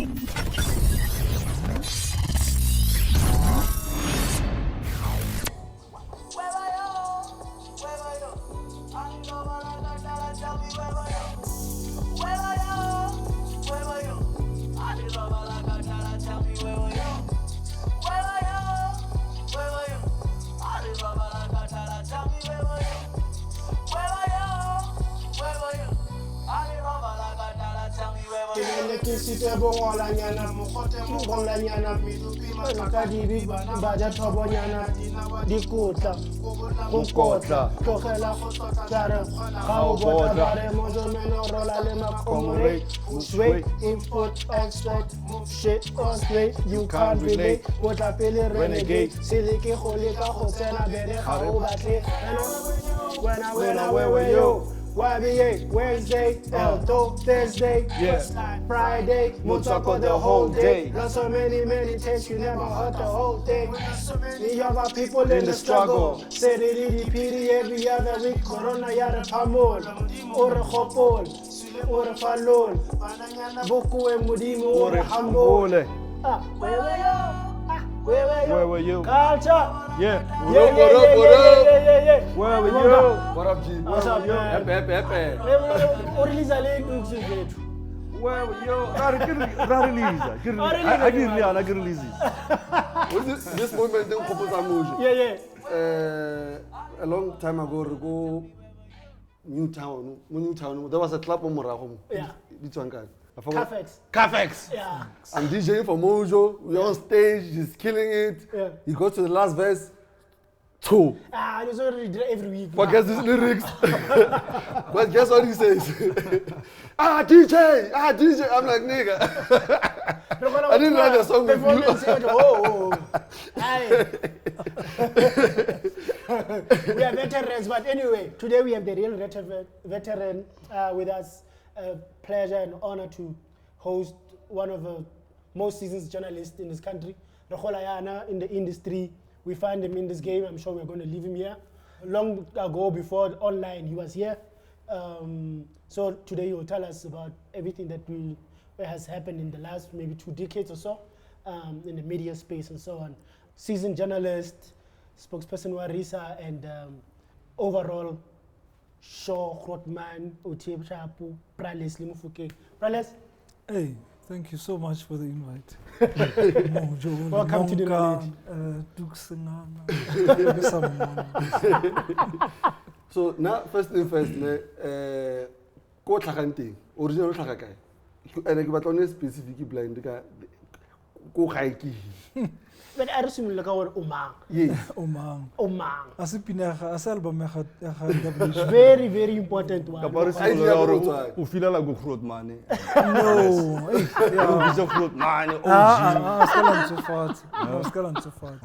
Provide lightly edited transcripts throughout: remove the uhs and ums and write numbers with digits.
Import, export, shit on straight, you can't relate. Renegade, silly where were you? YBA, Wednesday, Elto, Thursday, Friday, Motsvako the whole day. Not so many takes, you never heard the whole thing. You have our people in the struggle. Say the PD every other week, Corona yada pamol, or a hopol, or a falol, Boku and Mudimu, or a humble. Where were you? Where were you? Culture! Yeah. Yeah. Where were you? What up, G? What's up, yo? Happy. Where were you? I can release it. This moment, Yeah. A long time ago, Newtown, there was a club on Moraho. Yeah. Which one guy? Cafex. Yeah. I'm DJing for Mojo. We're on stage. He's killing it. Yeah. He goes to the last verse. 2. He's already every week. Forget his lyrics. But guess what he says? DJ. I'm like, nigga. I didn't write a song with you. We are veterans, but anyway, today we have the real veteran with us. Pleasure and honor to host one of the most seasoned journalists in this country. In the industry, we find him in this game. I'm sure we're going to leave him here. Long ago, before online, he was here. So today he will tell us about everything that has happened in the last maybe 2 decades or so in the media space and so on. Seasoned journalist, spokesperson for RISA, and overall show Grotman, Utib Chapu, Lesley Mofokeng. Hey, thank you so much for the invite. Welcome to Dinaledi. So now, first thing first, ko tlhaganting, original tlhagakai. And ke batla one specific blind ka ko gaiki. But I assume like our Omang. Yes. Omang. Asipinaga, asalba megat. Very, very important one. You feel like a fruit money. No. It's a fruit money. Skalan so far.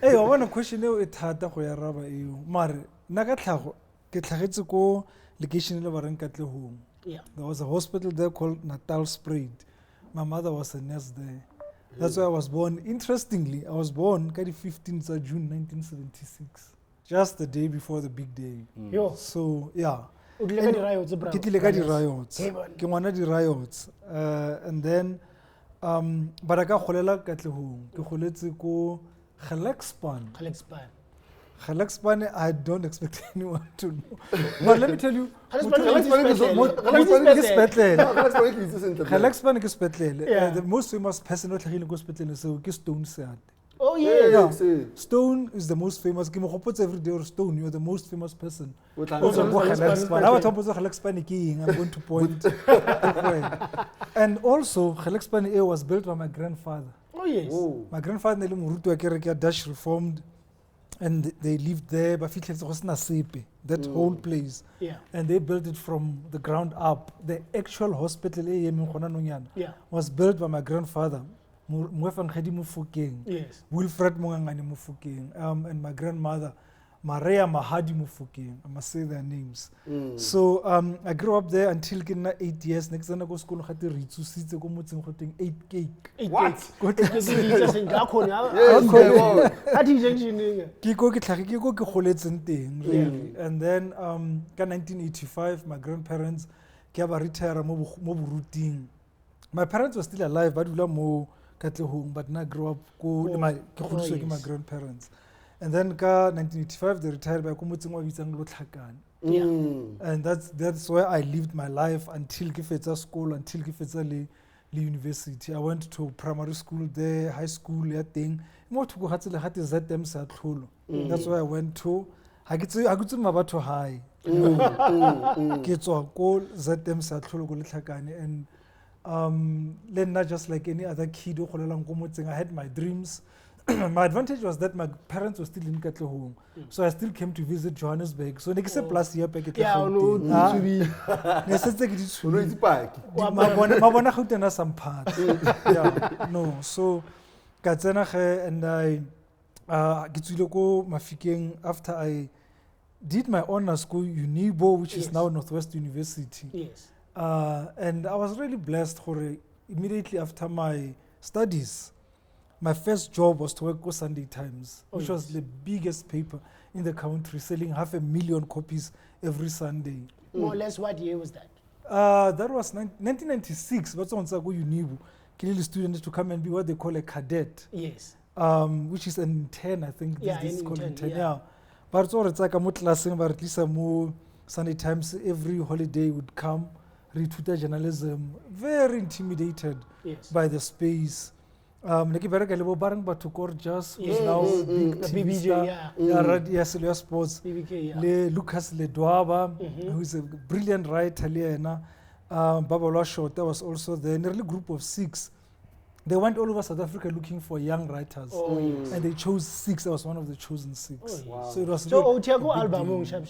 Hey, I want to question you. It had to go yaraba you. Mar, nagatlago. Ketlagetse ko location le bareng katle home. Yeah. There was a hospital there called Natal Spread. My mother was a nurse there. That's where I was born. Interestingly, I was born on the 15th of June 1976. Just the day before the big day. So, yeah. Utleka di riots, bro. Ke riots. And then, but I got kholela ka tlehong. Ke kholetse ko Gelexpan, I don't expect anyone to know. But let me tell you, Gelexpan is the most famous person is Stone Sad. Oh yeah. Stone is the most famous. Every day or Stone, you're the most famous person. I'm going to point. And also, Gelexpan was built by my grandfather. Oh yes. My grandfather Dutch reformed. And they lived there, but that whole place. Yeah. And they built it from the ground up. The actual hospital was built by my grandfather, Mofokeng. Yes. Wilfred Mofokeng, and my grandmother, Maria Mahadi Mofokeng. I must say their names. So I grew up there until 8 years. Next time I go to school, I had 8 cake. What? And then in 1985, my grandparents retired routing My parents were still alive, but we were more Katlehong, but now grew up my grandparents. And then 1985 they retired by Yeah. and that's where I lived my life until Kifetsa school, until Kifetsa le university. I went to primary school there, high school, thing. That's where I went to. I get to Mabato High. Get to call ZM and then not just like any other kid. I had my dreams. My advantage was that my parents were still in Katlehong, so I still came to visit Johannesburg. So next plus year packet. Yeah, no, some part. Yeah, no. So Katsena and I get to go Mofokeng after I did my honors school Unibo, which is now Northwest University. Yes. And I was really blessed for immediately after my studies. My first job was to work for Sunday Times, which was the biggest paper in the country, selling 500,000 copies every Sunday. More or less, what year was that? That was 1996. But on Sago Unibu, killing students to come and be what they call a cadet. Yes. Which is an intern, I think. Yeah, this is called intern. yeah. But it's all it's like a classing, but at least more Sunday Times every holiday would come, read Twitter journalism, very intimidated by the space. Neki bereka lebo bareng batho gorgeous who's now big TV BBJ, star. yeah. Cellular Sports. BBK, yeah. Le Lucas Ledwaba, who's a brilliant writer. Babalwa Shota was also there. In a little group of 6. They went all over South Africa looking for young writers. And they chose 6. I was one of the chosen 6. Wow. So it was So really Otiago a big album, deal.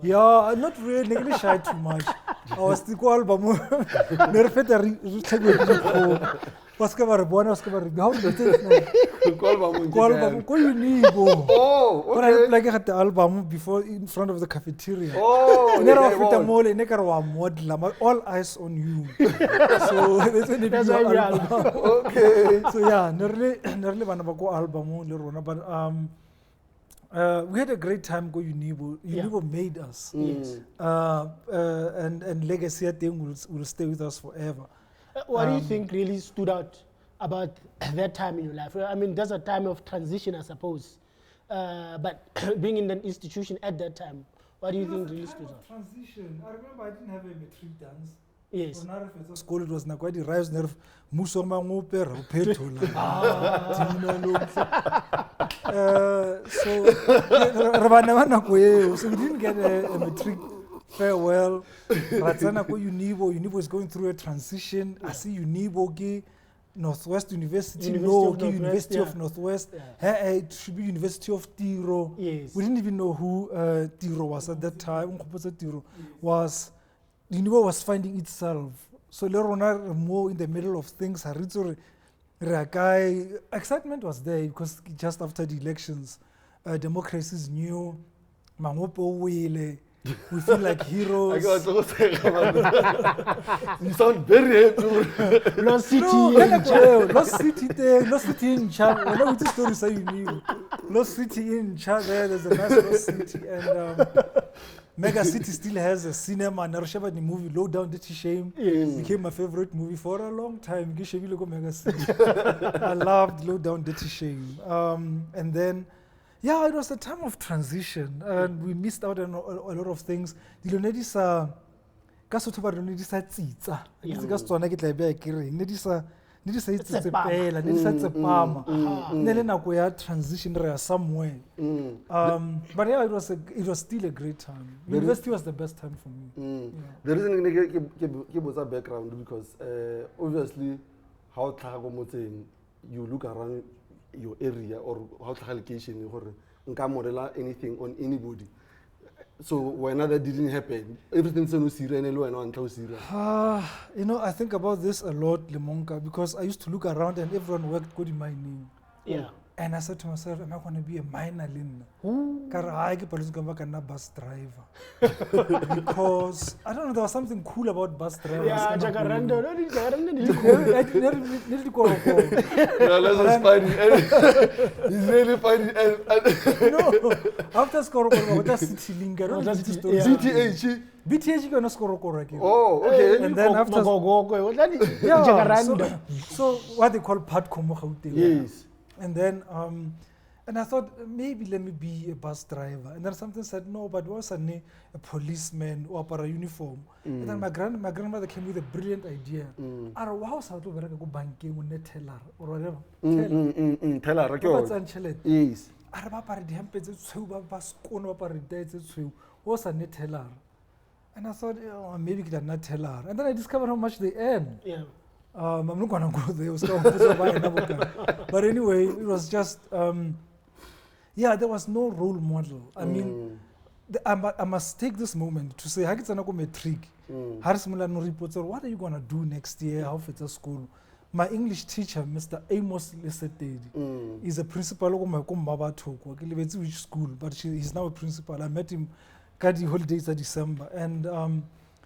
yeah. Yeah, not really. English shy too much. I was the album. Never felt how do you need Oh, but I okay. like I had the album before in front of the cafeteria. Oh, And then I okay, fit the wow. mall and model, all eyes on you. So that's why we album. Okay. So yeah, nearly go album, but we had a great time go Unibo. Unibo made us. Yes. And legacy I think will stay with us forever. What do you think really stood out about that time in your life? I mean, there's a time of transition, I suppose. But being in an institution at that time, what do you think really stood out? Transition. I remember I didn't have a matric dance. Yes. School it was nakwadi rise nerve muso mangope raupetola. So we didn't get a matric farewell. Ratsana ko Unibo is going through a transition. I see Unibo ki Northwest University, University of Northwest. It should be University of Tiro. Yes. We didn't even know who Tiro was at that time. Tiro was Unibo was finding itself. So Lerona more in the middle of things. Excitement was there because just after the elections, democracy is new. Mangopo wile. We feel like heroes. You sound very happy. Lost City. Lost City there, Lost City in Chad. I know what the story say you knew. Lost City in Chad there's a nice Lost City. And Mega City still has a cinema. Narushaba the movie Low Down Dirty Shame became my favorite movie for a long time. Mega City. I loved Low Down Dirty Shame. And then yeah, it was a time of transition, and we missed out on a lot of things. Dinaledi sa kasotho ba dinaledi sa tsitsa. Ke ka tsona ke tla be ke re ne di sa itsetsepela, ne di sa tsepama. Ne le nako ya transition re ya somewhere. But yeah, it was still a great time. University was the best time for me. The reason ke botsa background because obviously how tlhago motseng you look around your area or how to location or model anything on anybody. So when that didn't happen, everything's so serious and you know, I think about this a lot, Lemonka, because I used to look around and everyone worked good in my name. Yeah. And I said to myself, am I going to be a miner? Bus driver. Because I don't know, there was something cool about bus drivers. Yeah, Jacaranda. Let's find it. He's really finding it. No, after Skoro, what a city link. CTH, BTH gonna score. Oh, okay. And then after yeah, Jacaranda. so what they call Patkom Gauteng. Yes. And then and I thought maybe let me be a bus driver. And then something said no, but was a policeman or a uniform. And then my grandmother came with a brilliant idea. I don't know how to go banking on a teller or whatever. Teller. What's unchallenged? Yes. I remember the hempes bus corner was a net teller. And I thought, oh, maybe it's not teller. And then I discovered how much they earn. Yeah. I'm not going to go there. But anyway, it was just, there was no role model. I mean, I must take this moment to say, what are you going to do next year? How for school? My English teacher, Mr. Amos Lesley, is a principal of which school, but he's now a principal. I met him at the holidays of December, and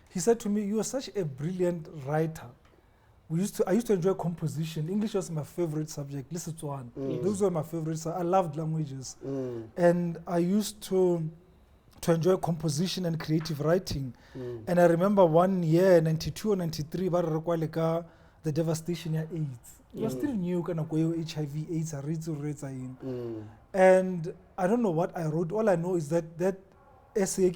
he said to me, "You are such a brilliant writer." I used to enjoy composition. English was my favorite subject. Lemonka. Those were my favorites. I loved languages, and I used to enjoy composition and creative writing. And I remember one year, 92 or 93, the devastation of AIDS. It was still new, kind of HIV, AIDS, and I don't know what I wrote. All I know is that essay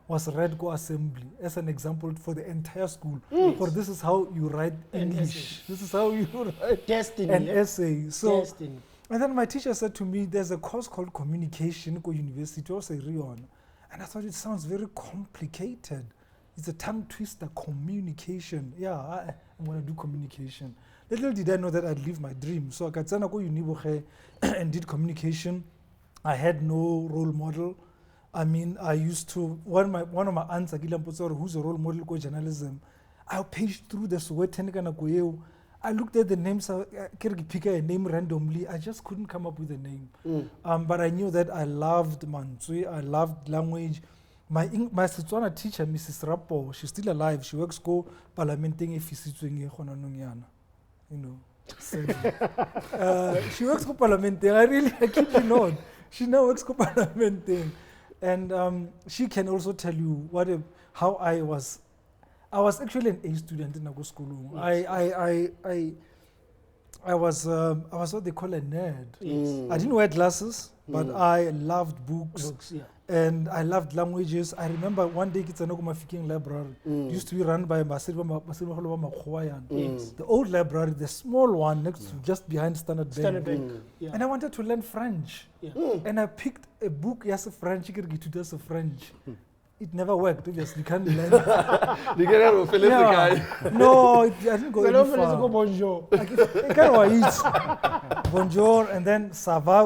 was read go assembly as an example for the entire school. For this is how you write English. This is how you write an essay. So, Destiny. and then my teacher said to me, "There's a course called communication at university, also Rion." And I thought it sounds very complicated. It's a tongue twister, communication. Yeah, I'm going to do communication. Little did I know that I'd live my dream. So I got to go university and did communication. I had no role model. I mean, I used to, one of my aunts, who's a role model for journalism, I paged through the Sowetan. I looked at the names, I could pick a name randomly. I just couldn't come up with a name. But I knew that I loved Mantswe, I loved language. My Setswana teacher, Mrs. Rapo, she's still alive. She works go parliamenting you know. She works go parliamenting. I keep you know. She now works go parliamenting. And she can also tell you how I was actually an A student in school. Yes. I was what they call a nerd. Yes. I didn't wear glasses, but I loved books. And I loved languages. I remember one day it's an Mofokeng library. It used to be run by Yes. the old library, the small one next to just behind Standard Bank. Yeah. And I wanted to learn French. Yeah. And I picked a book as a French, French. It never worked, obviously. You can't learn. No, I didn't go any far. Bonjour. Bonjour, and then Sava,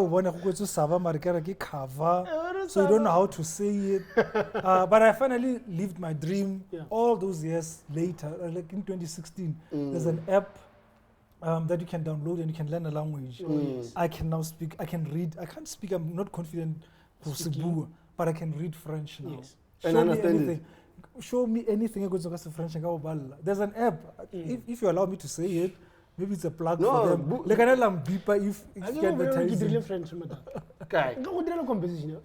so you don't know how to say it. But I finally lived my dream. All those years later, like in 2016, there's an app that you can download and you can learn a language. I can now speak, I can read. I can't speak, I'm not confident, but I can read French now. Yes. And understand it. Show me anything I go to French. There's an app. If you allow me to say it, maybe it's a plug for them. Like I don't beeper if you advertise it. French, madam. Okay. Go do composition.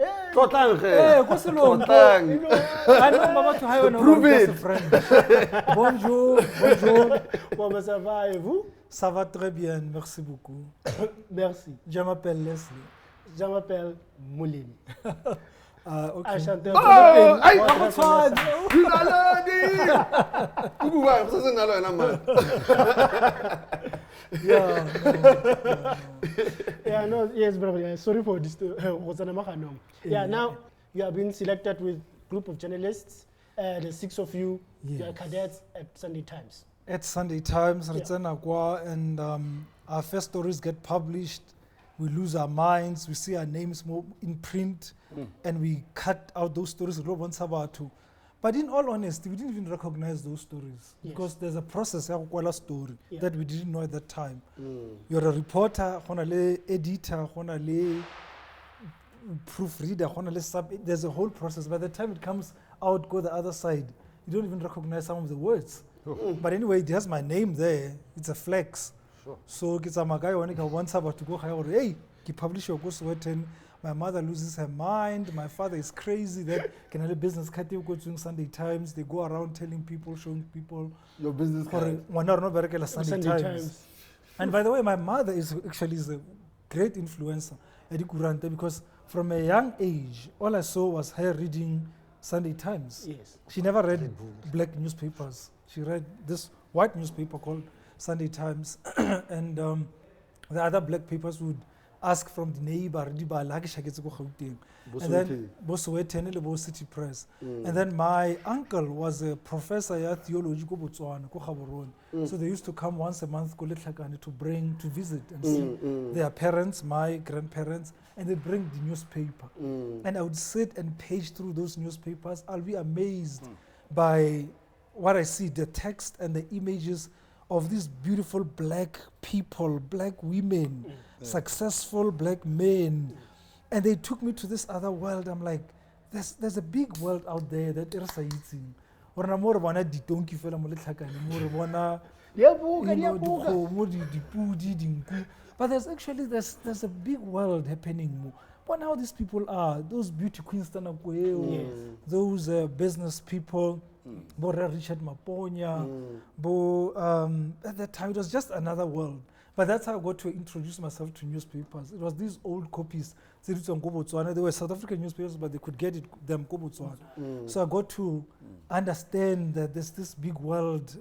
Prove it. Bonjour, bonjour. Comment ça va et vous? Ça va très bien, merci beaucoup. Merci. Je m'appelle Lesley. Je m'appelle Moulin. Okay. Chanteur. Oh, ay, Dinaledi! Yeah, no, yes, brother. Yeah, sorry for this. Yeah, now you have been selected with a group of journalists, the 6 of you. You are cadets at Sunday Times. At Sunday Times, and our first stories get published. We lose our minds. We see our names more in print, and we cut out those stories. But in all honesty, we didn't even recognize those stories because there's a process story that we didn't know at that time. You're a reporter, editor, proofreader, there's a whole process. By the time it comes out, go the other side, you don't even recognize some of the words. But anyway, it has my name there. It's a flex. So it's a guy once about to go hey, he publish your ghost written. My mother loses her mind. My father is crazy. That can have a business card. They go to Sunday Times. They go around telling people, showing people. Your business card. Sunday Times. And by the way, my mother is a great influencer at Ikurante because from a young age, all I saw was her reading Sunday Times. Yes. She never read black newspapers. She read this white newspaper called Sunday Times. And the other black papers would ask from the neighbor, and then Bophuthatswana and City Press. And then my uncle was a professor at theology ko Botswana, ko Gaborone. So they used to come once a month to visit and see their parents, my grandparents, and they bring the newspaper. And I would sit and page through those newspapers. I'll be amazed by what I see, the text and the images of these beautiful black people, black women, successful black men. And they took me to this other world. I'm like, there's a big world out there that IRISA eating. But there's actually there's a big world happening. But now these people are those beauty queens, those business people. Bo Richard Maponya, at that time it was just another world. But that's how I got to introduce myself to newspapers. It was these old copies. They were South African newspapers, but they could get them ko Botswana. So I got to understand that there's this big world,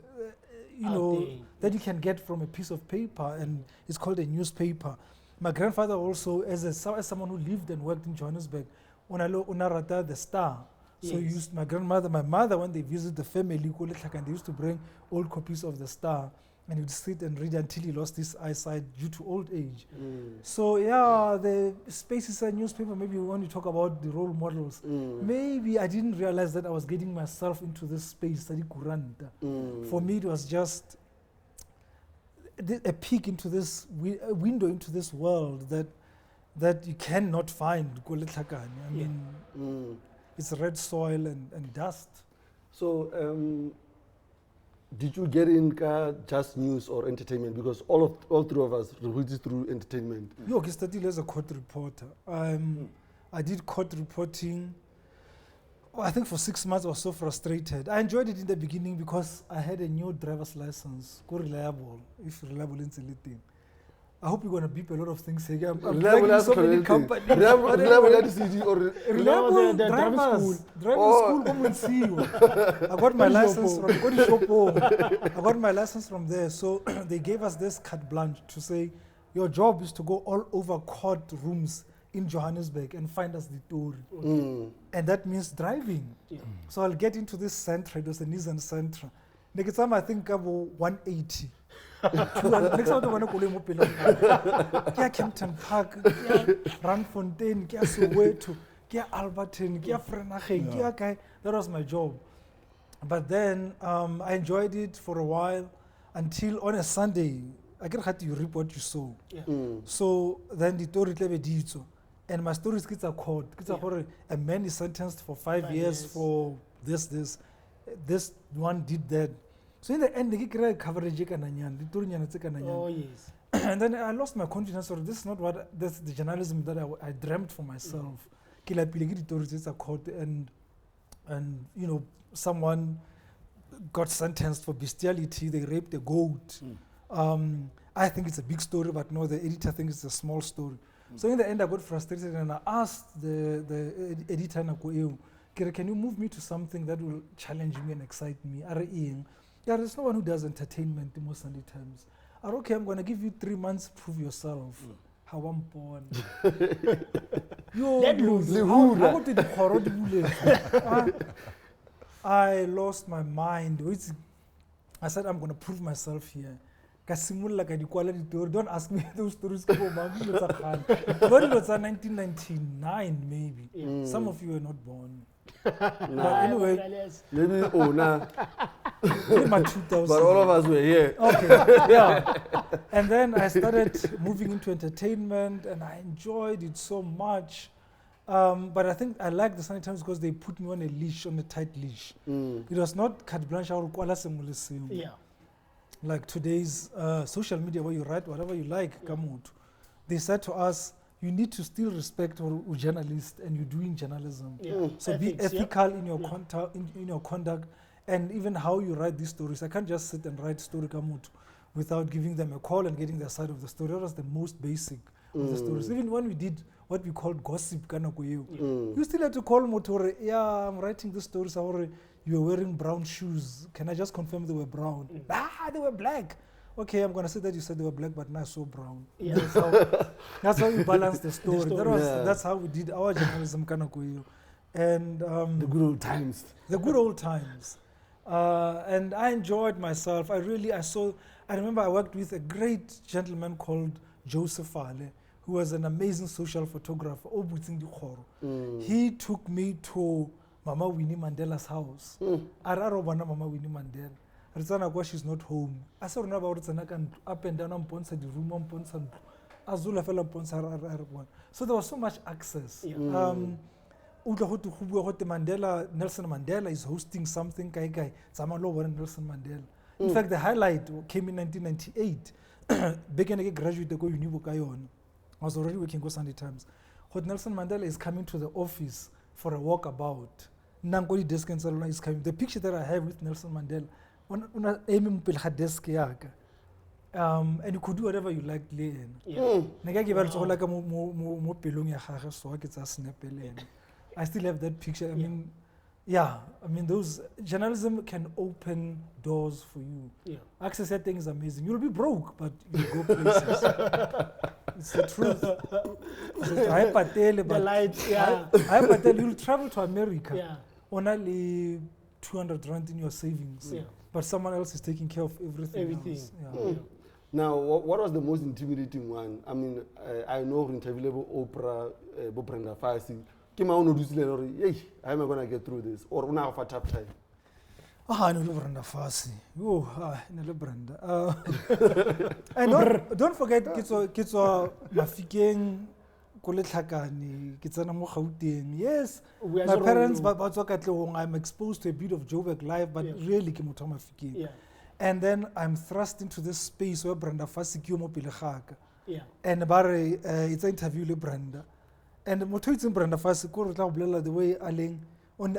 that you can get from a piece of paper, and it's called a newspaper. My grandfather also, as someone who lived and worked in Johannesburg, unarata the Star. So used my mother, when they visit the family, they used to bring old copies of the Star, and he'd sit and read until he lost his eyesight due to old age. So yeah, the spaces and newspaper, maybe when you talk about the role models, maybe I didn't realize that I was getting myself into this space. For me, it was just a peek into this, a window into this world that you cannot find. I mean, it's red soil and dust. So, did you get in just news or entertainment? Because all three of us recruited through entertainment. I started as a court reporter. I did court reporting. I think for 6 months I was so frustrated. I enjoyed it in the beginning because I had a new driver's license, reliable, if reliable is anything. I hope you're going to beep a lot of things here. I'm reliable so many companies. Reliable CD or reliable the driving school. Driving school, come and see you. I got my license from I got my license from there. So they gave us this carte blanche to say, your job is to go all over court rooms in Johannesburg and find us the story. And that means driving. So I'll get into this Sentra. It was a Nissan Sentra. Next time I think about 180. Next time I want to go to Kempton Park, Randfontein, Soweto, Alberton, Vereeniging. That was my job. But then I enjoyed it for a while until on a Sunday, I get to reap what you saw. So then the story did. And my story is a court. A man is sentenced for 5 years for this. This one did that. So in the end, they get coverage. Oh yes. And then I lost my confidence. So this is not that's the journalism that I dreamt for myself. It's a court, and someone got sentenced for bestiality. They raped a goat. I think it's a big story, but no, the editor thinks it's a small story. So in the end, I got frustrated and I asked the editor, can you move me to something that will challenge me and excite me? There's no one who does entertainment in most Sunday Times. Okay, I'm going to give you 3 months to prove yourself. How I'm born. I lost my mind. I said, I'm going to prove myself here. Don't ask me those stories. When it was 1999, maybe. Some of you were not born. But anyway, maybe my 2000. But all of us were here. Okay, yeah. And then I started moving into entertainment, and I enjoyed it so much. But I think I like the Sunday Times because they put me on a leash, on a tight leash. It was not carte blanche or like today's social media where you write whatever you like. They said to us, you need to still respect a journalist and you're doing journalism. Yeah. So be Ethics, ethical in your in your conduct, and even how you write these stories. I can't just sit and write story kamutu without giving them a call and getting their side of the story. That was the most basic of the stories. Even when we did what we called gossip, you still had to call Motore, yeah, I'm writing this story, so you were wearing brown shoes. Can I just confirm they were brown? They were black. Okay, I'm going to say that you said they were black, but now I saw brown. Yeah. That's how we balance the story. Yeah. That's how we did our journalism, and The good old times. the good old times. And I enjoyed myself. I remember I worked with a great gentleman called Joseph Ale, who was an amazing social photographer. He took me to Mama Winnie Mandela's house. Ararobana Mama Winnie Mandela. Rizana she's not home. I saw about it up and down on Ponsa, the room on Ponsa, Azula fell upon Sarah. So there was so much access. Yeah. Mandela, Nelson Mandela is hosting something. Nelson Mandela. In fact, the highlight came in 1998. Began a graduate to go Unibukayon. I was already working with Sunday Times. Nelson Mandela is coming to the office for a walkabout. Nankoli desk and Salona is coming. The picture that I have with Nelson Mandela, desk and you could do whatever you liked. I still have that picture. I mean, those journalism can open doors for you. Yeah. Access that thing is amazing. You'll be broke, but you go places. It's the truth. The light, yeah. You'll travel to America Yeah. on only 200 rand in your savings, Yeah. but someone else is taking care of everything. Else. Yeah. Now, what was the most intimidating one? I mean, I know interview Oprah, Brenda, Fassie. How am I going to get through this? Or now have a tough time? I know Brenda Fassie. Brenda. And don't forget, Kitso Mofokeng, Koletlhakani, Kitsana mo Gauteng. Yes, my parents, I'm exposed to a bit of Joburg life, but really Kimotho Mofokeng. Yeah. And then I'm thrust into this space where Brenda Fassie mo pele gaaka. Yeah. And it's an interview with Brenda. And it's in Brenda Fassie, the way Aling, on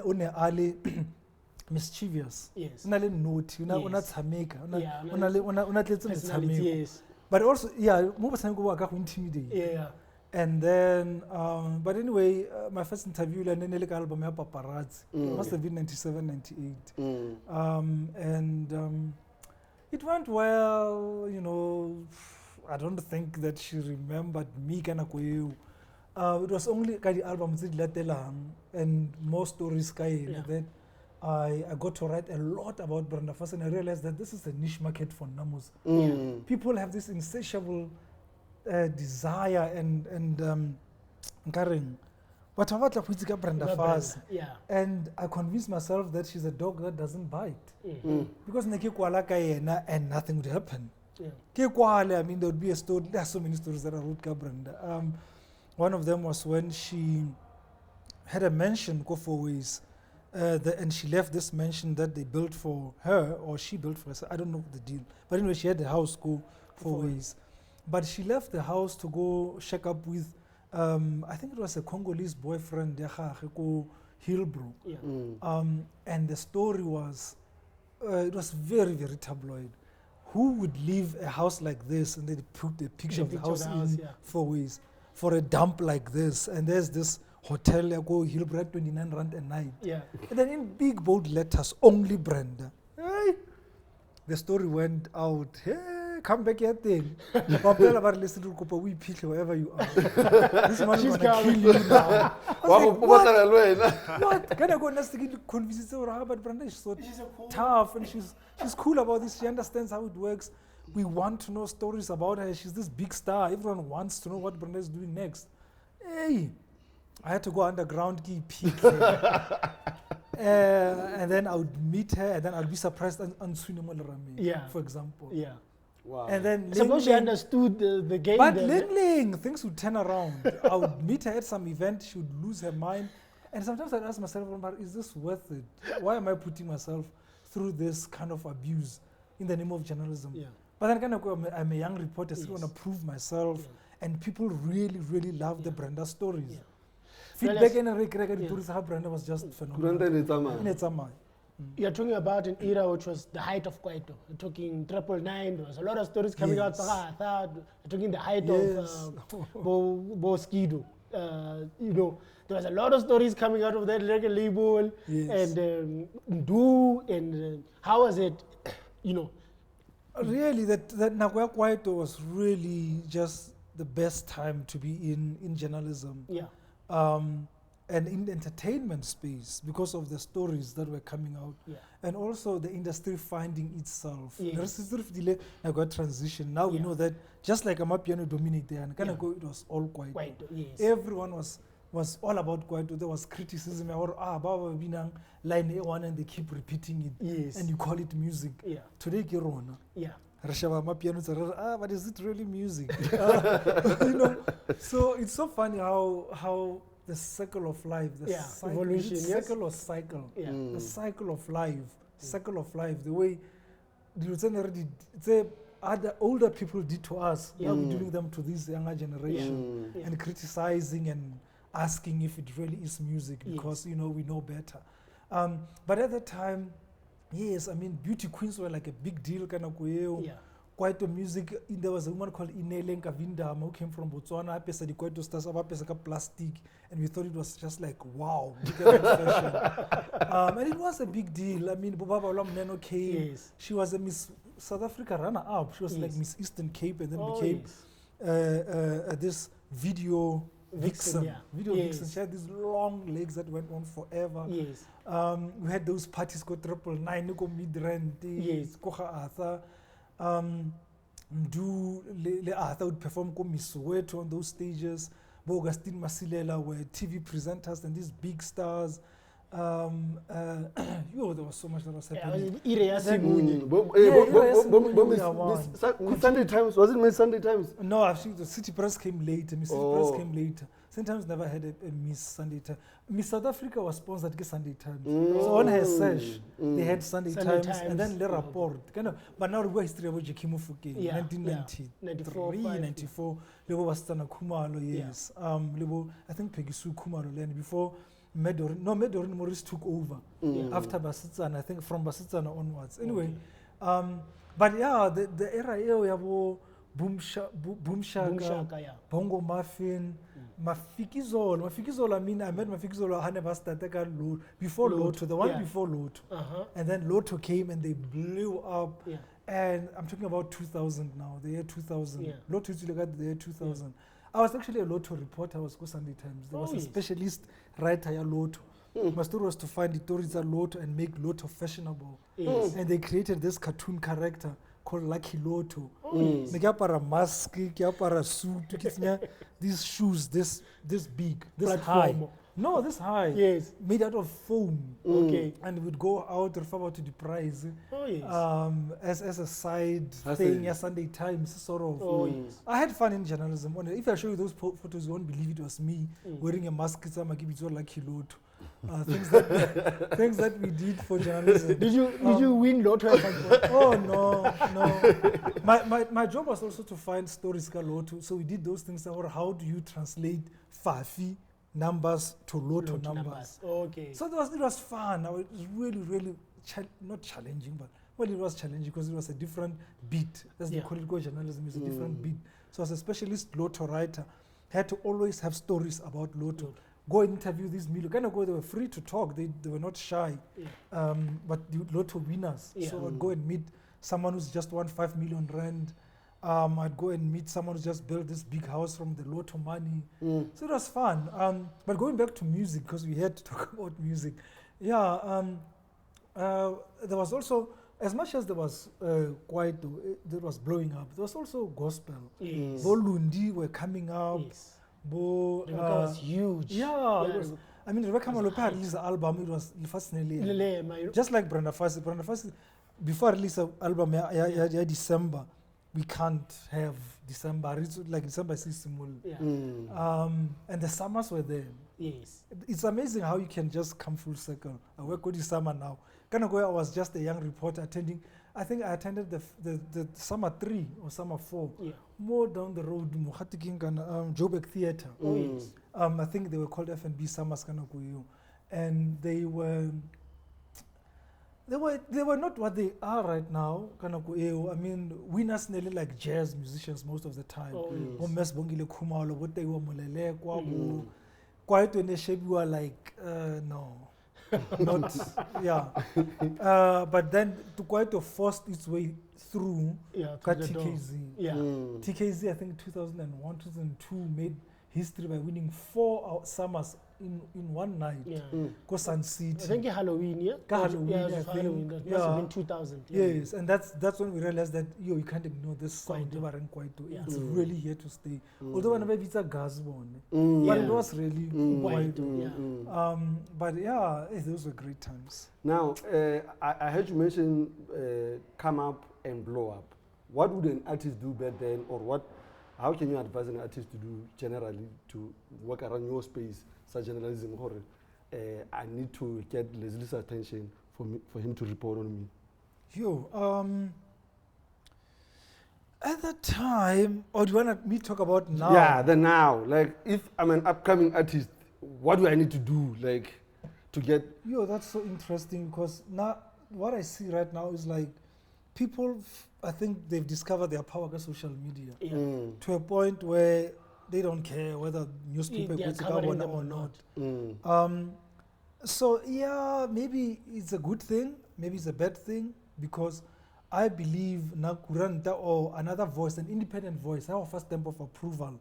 mischievous. Yes. Naughty, Yes. but also, intimidate. Yeah. And then, but anyway, my first interview, and then album Paparazzi, must have been 97, 98. And it went well, I don't think that she remembered me, it was only the album and more stories that I got to write a lot about Brenda Fassie, and I realized that this is a niche market for Namus. People have this insatiable desire and but I want to Brenda Fassie. Yeah. And I convinced myself that she's a dog that doesn't bite. Because and nothing would happen. I mean, there would be a story. There are so many stories that I wrote Brenda. One of them was when she had a mansion, go 4 ways, and she left this mansion that they built for her, or she built for herself. I don't know the deal. But anyway, she had the house, go 4 ways. But she left the house to go check up with, I think it was a Congolese boyfriend, Hillbrook. Yeah. And the story was, it was very, very tabloid. Who would leave a house like this and they put the picture of the house in 4 ways for a dump like this? And there's this hotel, Hillbrook, 29 rand a night. Yeah. And then in big bold letters, only Brenda. Hey. The story went out. Hey, come back here thing. Wherever you are. This man is gonna kill you now. What? Can I go next to convince her? But Brenda is so tough, and she's cool about this. She understands how it works. We want to know stories about her. She's this big star. Everyone wants to know what Brenda is doing next. Hey, I had to go underground, peek her. And then I would meet her, and then I'll be surprised on Yeah. for example. Yeah. Wow. And then I suppose she understood the game. but then. things would turn around. I would meet her at some event, she would lose her mind. And sometimes I'd ask myself, is this worth it? Why am I putting myself through this kind of abuse in the name of journalism? Yeah. But then I'm a young reporter, still want to prove myself. and people really, really loved the Brenda stories. Yeah. Feedback in a record, Brenda was just phenomenal. Brenda It's a man. You're talking about an era which was the height of Kwaito. You're talking 999. There was a lot of stories coming out. You're talking the height of Bo Skido. You know, there was a lot of stories coming out of that record label. Yes. And Ndu, and how was it, you know? Really, that Nagoya Kwaito was really just the best time to be in journalism. Yeah. And in the entertainment space because of the stories that were coming out, and also the industry finding itself. Yes. Transition. Now we know that just like Amapiano dominated and it was all Kwaito. Yes. Everyone was all about Kwaito. There was criticism or Baba Binang line A1 and they keep repeating it. Yes. And you call it music. Yeah. Today Kirona. Yeah. But is it really music? You know, so it's so funny how the cycle of life, the evolution, cycle or cycle, the cycle of life, the way the other older people did to us, now we're doing them to this younger generation, and criticizing and asking if it really is music because you know we know better. But at the time, yes, I mean beauty queens were like a big deal, kind of Kwaito music. There was a woman called Lemonka who came from Botswana. Pesa di Kwaito stars, pesa ka plastic, and we thought it was just like wow, look at that fashion. And it was a big deal. I mean, Bobaba Olamneno came. Yes. She was a Miss South Africa runner-up. She was like Miss Eastern Cape, and then became this video vixen. Vixen. She had these long legs that went on forever. Yes. We had those parties called 999, Nuko Midrand, Kocha Arthur. Arthur would perform Miss Soweto on those stages. Augustine Masilela were TV presenters and these big stars. There was so much that was happening. Miss Sunday Times, was it Miss Sunday Times? No, actually the City Press came later. Miss City Press came later. Sunday Times never had a Miss Sunday Times. Miss South Africa was sponsored by Sunday Times. So on her search, they had Sunday Times and then Le Rapport. But now we go history about Lesley Mofokeng, 1993, 94. Lebo was Stana Kumalo, yes. I think Peggy Sue Kumalo, and before Medorin Morris took over after Bophuthatswana, I think from Bophuthatswana onwards. Anyway, but yeah, the era here, Boom Shaka, Bongo Muffin, Mafikizolo. I mean, I met Mafikizolo. I never started before Lotto, the one before Lotto, and then Lotto came and they blew up. And I'm talking about 2000 now, the year 2000. Lotto used to look at the year 2000. I was actually a Lotto reporter. I was go Sunday Times. There was a specialist writer at Lotto. My story was to find the stories at Lotto and make Lotto fashionable. And they created this cartoon character called Lucky Lotto. Para mask, para suit, these shoes, this big, this high. No, this high. Yes. Made out of foam. Okay. And we'd go out, refer to the prize. As a side That's thing, it. Sunday Times, sort of. I had fun in journalism. If I show you those photos, you won't believe it was me wearing a mask. It's all Lucky Lotto. Things that we did for journalism. Did you win Lotto at some point? Oh no. My job was also to find stories ka Lotto. So we did those things. Or how do you translate Fafi numbers to Lotto numbers? Okay. So it was fun. It was really not challenging, but it was challenging because it was a different beat. That's the political journalism is a different beat. So as a specialist Lotto writer, had to always have stories about Lotto. Go and interview these Milo. They were free to talk. They were not shy. But the Lotto winners. So I'd go and meet someone who's just won 5 million rand. I'd go and meet someone who just built this big house from the Lotto money. So it was fun. But going back to music, because we had to talk about music. There was also, as much as there was Kwaito, that was blowing up, there was also gospel. Bolundi were coming up. Rebecca was huge. It was, I mean, Rebecca Malope had released the album, it was fascinating. Just like Brenda Fassie. Brenda Fassie, before I released the album, December, we can't have December. It's like December is and the summers were there. Yes. It's amazing how you can just come full circle. I work with the summer now. I was just a young reporter attending. I think I attended the summer 3 or summer 4. Yeah. More down the road, Mohatiking and Joburg Theatre. Oh, yes. I think they were called F&B Summers Kanakuyu. And they were not what they are right now. Kanakuyu. I mean, winners nearly like jazz musicians most of the time. Oh, yes. Mes Bongile Kumalo, what they were Molele, Kwabu. Quite when they shape you are like, no. Not, yeah. But then to quite to force its way through TKZ. Yeah. TKZ, I think 2001, 2002 made history by winning 4 summers in one night. Yeah. Go Sun City. I think Halloween, yeah? Halloween, yeah, I it was think. Halloween. That must Yeah. have been 2000. Yeah. Yes, and that's when we realized that you can't ignore this sound. Kwaito. Yeah. It's really here to stay. Although maybe it's a gas one, Mm. but Yeah. it was really Kwaito, Kwaito. yeah. But yeah, those were great times. Now, I heard you mention come up and blow up. What would an artist do back then, or how can you advise an artist to do generally to work around your space, such journalism? Or I need to get Lesley's attention for him to report on me. At that time, or do you want me to talk about now? Yeah, the now. Like, if I'm an upcoming artist, what do I need to do, like, to get? That's so interesting because now what I see right now is like people. I think they've discovered their power with social media Yeah. to a point where they don't care whether newspaper They are puts it covering out them or or not. not. So yeah, maybe it's a good thing, maybe it's a bad thing, because I believe Nakuranta or another voice, an independent voice, have a first stamp of approval.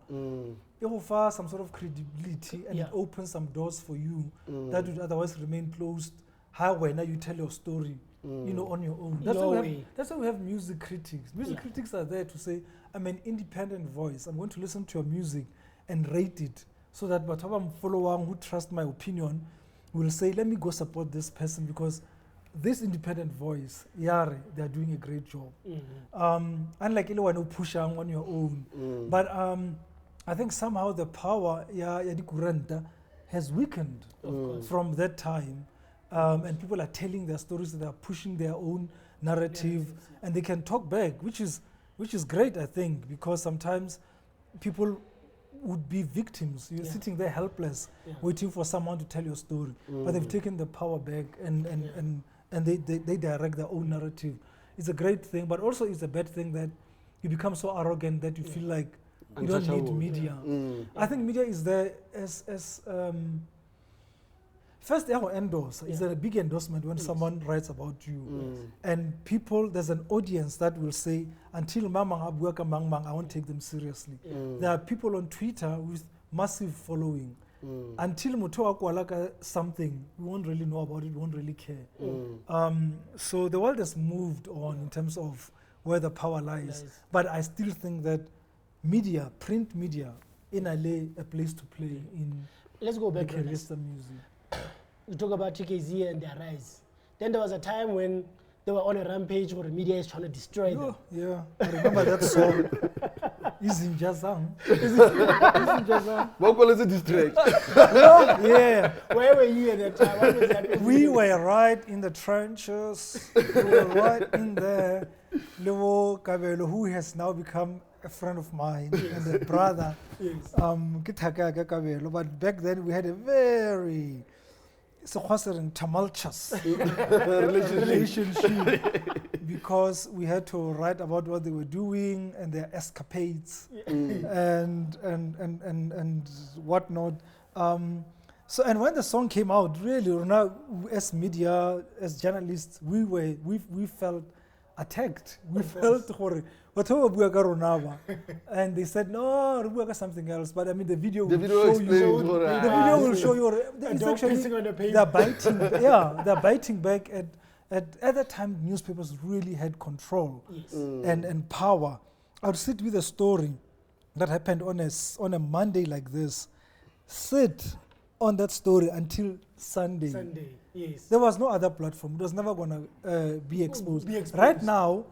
It offers some sort of credibility and it opens some doors for you that would otherwise remain closed. How when you tell your story, on your own. That's why we have music critics. Music critics are there to say, I'm an independent voice. I'm going to listen to your music and rate it so that whatever I'm following who trust my opinion will say, let me go support this person because this independent voice, Yare, they are doing a great job. Unlike anyone who push on your own. But I think somehow the power has weakened from that time. And people are telling their stories, they are pushing their own narrative, and they can talk back, which is great, I think, because sometimes people would be victims. You're sitting there helpless, waiting for someone to tell your story. But they've taken the power back and they direct their own narrative. It's a great thing, but also it's a bad thing that you become so arrogant that you feel like you don't need media. I think media is there as first they endorse. It's a big endorsement when someone writes about you. And people, there's an audience that will say, until Mamang Abuaka Mangmang, I won't take them seriously. There are people on Twitter with massive following. Until Mutoa Kualaka something, we won't really know about it, we won't really care. So the world has moved on in terms of where the power lies. But I still think that media, print media, in a place to play in Let's go back the to music. You talk about TKZ and their rise. Then there was a time when they were on a rampage where the media is trying to destroy them. Yeah, I remember that song. Izinjazang. Izinjazang. What call is it distract? Yeah. Where were you at that time? What was happening? We were right in the trenches. We were right in there. Lewo Kabelo, who has now become a friend of mine and a brother. Kitaka Kabelo. But back then we had a very tumultuous relationship because we had to write about what they were doing and their escapades and whatnot. So and when the song came out, really, now as media, as journalists, we felt attacked. We felt horrible. And they said, no, we got something else. But I mean, the video will show you. The video will show you. It's actually, they're biting. They're biting back at that time. Newspapers really had control and power. I would sit with a story that happened on a Monday like this. Sit on that story until Sunday. Yes. There was no other platform. It was never going to be exposed. Right now,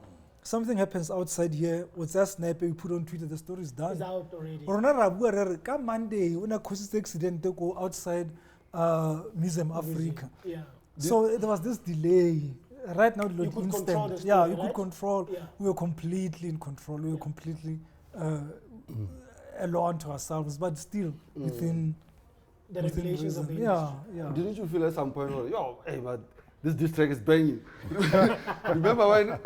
something happens outside here, what's that sniper we put on Twitter, the story is done. It's out already. Come Monday, when a caused accident, they go outside Museum Africa. Yeah. So there was this delay. right now, You could control the instant. story, Yeah, you right? could control. Yeah. We were completely in control. We were completely alone to ourselves, but still within The regulations of the reason. industry. Yeah. Didn't you feel at some point, yo, hey, but this track is banging? Remember when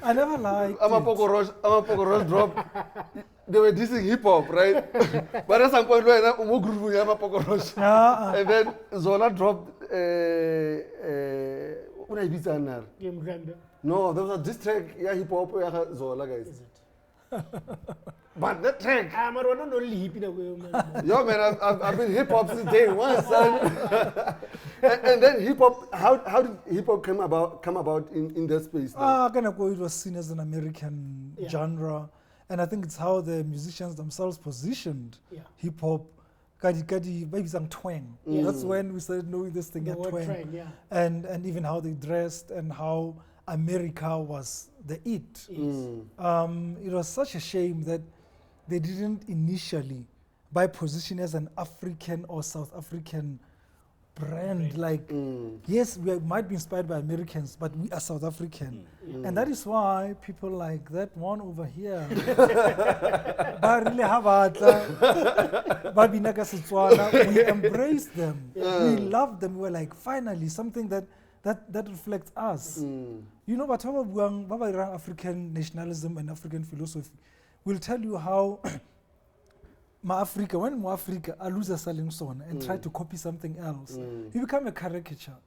I never liked it. Amapoko Roche dropped? They were dissing hip hop, right? But at some point, Amapoko Roche. Yeah, And then Zola dropped. Game Brenda. No, there was a diss track, yeah, hip hop, yeah, Zola, guys. Is it? But that track, I'm not only hip in a way, man. yo, man, I've been hip hop since day one, son. and then hip hop, how did hip hop come about in that space? Now? it was seen as an American genre, and I think it's how the musicians themselves positioned hip hop. Maybe some twang. That's when we started knowing this thing The at word twang. twang, yeah. And even how they dressed and how America was the it. It was such a shame that they didn't initially by position as an African or South African brand. Like, yes, we might be inspired by Americans, but we are South African. And that is why people like that one over here, we embrace them. We love them. We're like, finally, something that reflects us. You know, but African nationalism and African philosophy will tell you how when Africa I lose a selling song and try to copy something else, you become a caricature.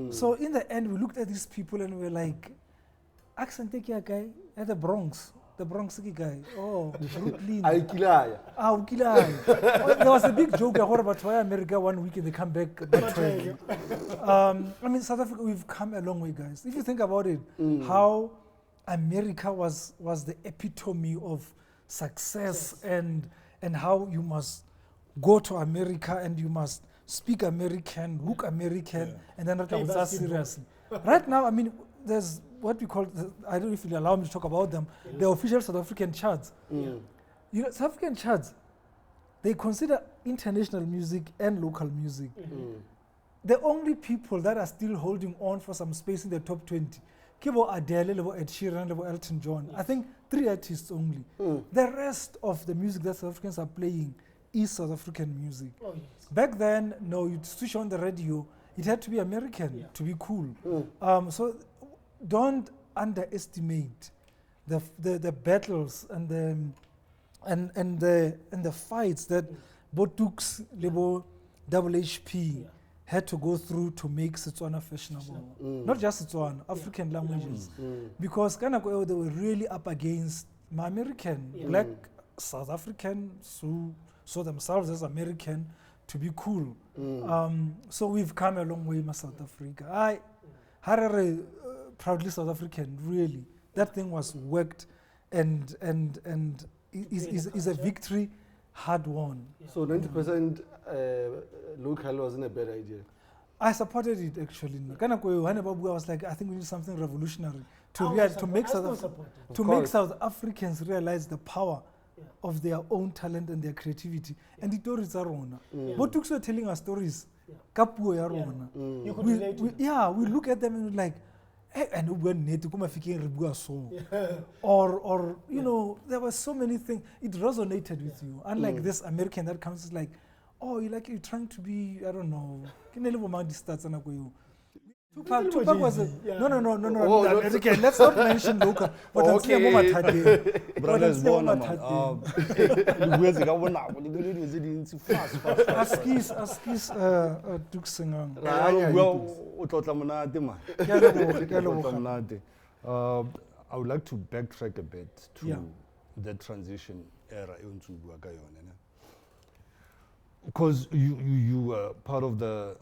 So in the end, we looked at these people and we were like, accent guy at the Bronx guy. Oh, Brooklyn. There was a big joke about why America 1 week and they come back. I mean, South Africa, we've come a long way, guys. If you think about it, how America was the epitome of success and how you must go to America and you must speak American, look American, and then that was seriously. Right now, I mean, there's what we call, I don't know if you'll allow me to talk about them, the official South African charts. You know, South African charts, they consider international music and local music. The only people that are still holding on for some space in the top 20, Kibo Adele, Ed Sheeran, Elton John. I think 3 artists only. The rest of the music that South Africans are playing is South African music. Back then, no, you'd switch on the radio, it had to be American to be cool. So don't underestimate the battles and the fights that Botuk's label Double HP had to go through to make Setswana fashionable. Not just Setswana, African languages. Because they were really up against my American, black South African, saw themselves as American to be cool. So we've come a long way in South Africa. Harare, proudly South African, really. That thing was worked and is a victory hard won. So 90% local wasn't a bad idea. I supported it actually. When I was like, I think we need something revolutionary to make South Africans realize the power of their own talent and their creativity. And the stories are on. But were telling us stories. You could relate to them. We look at them and we're like, hey, and or you know, there were so many things. It resonated with you. Unlike this American that comes like, oh, you're trying to be, I don't know. Tupac was a, no. Okay, let's not mention local. But I would like to backtrack a bit to the transition era. Because you were part of the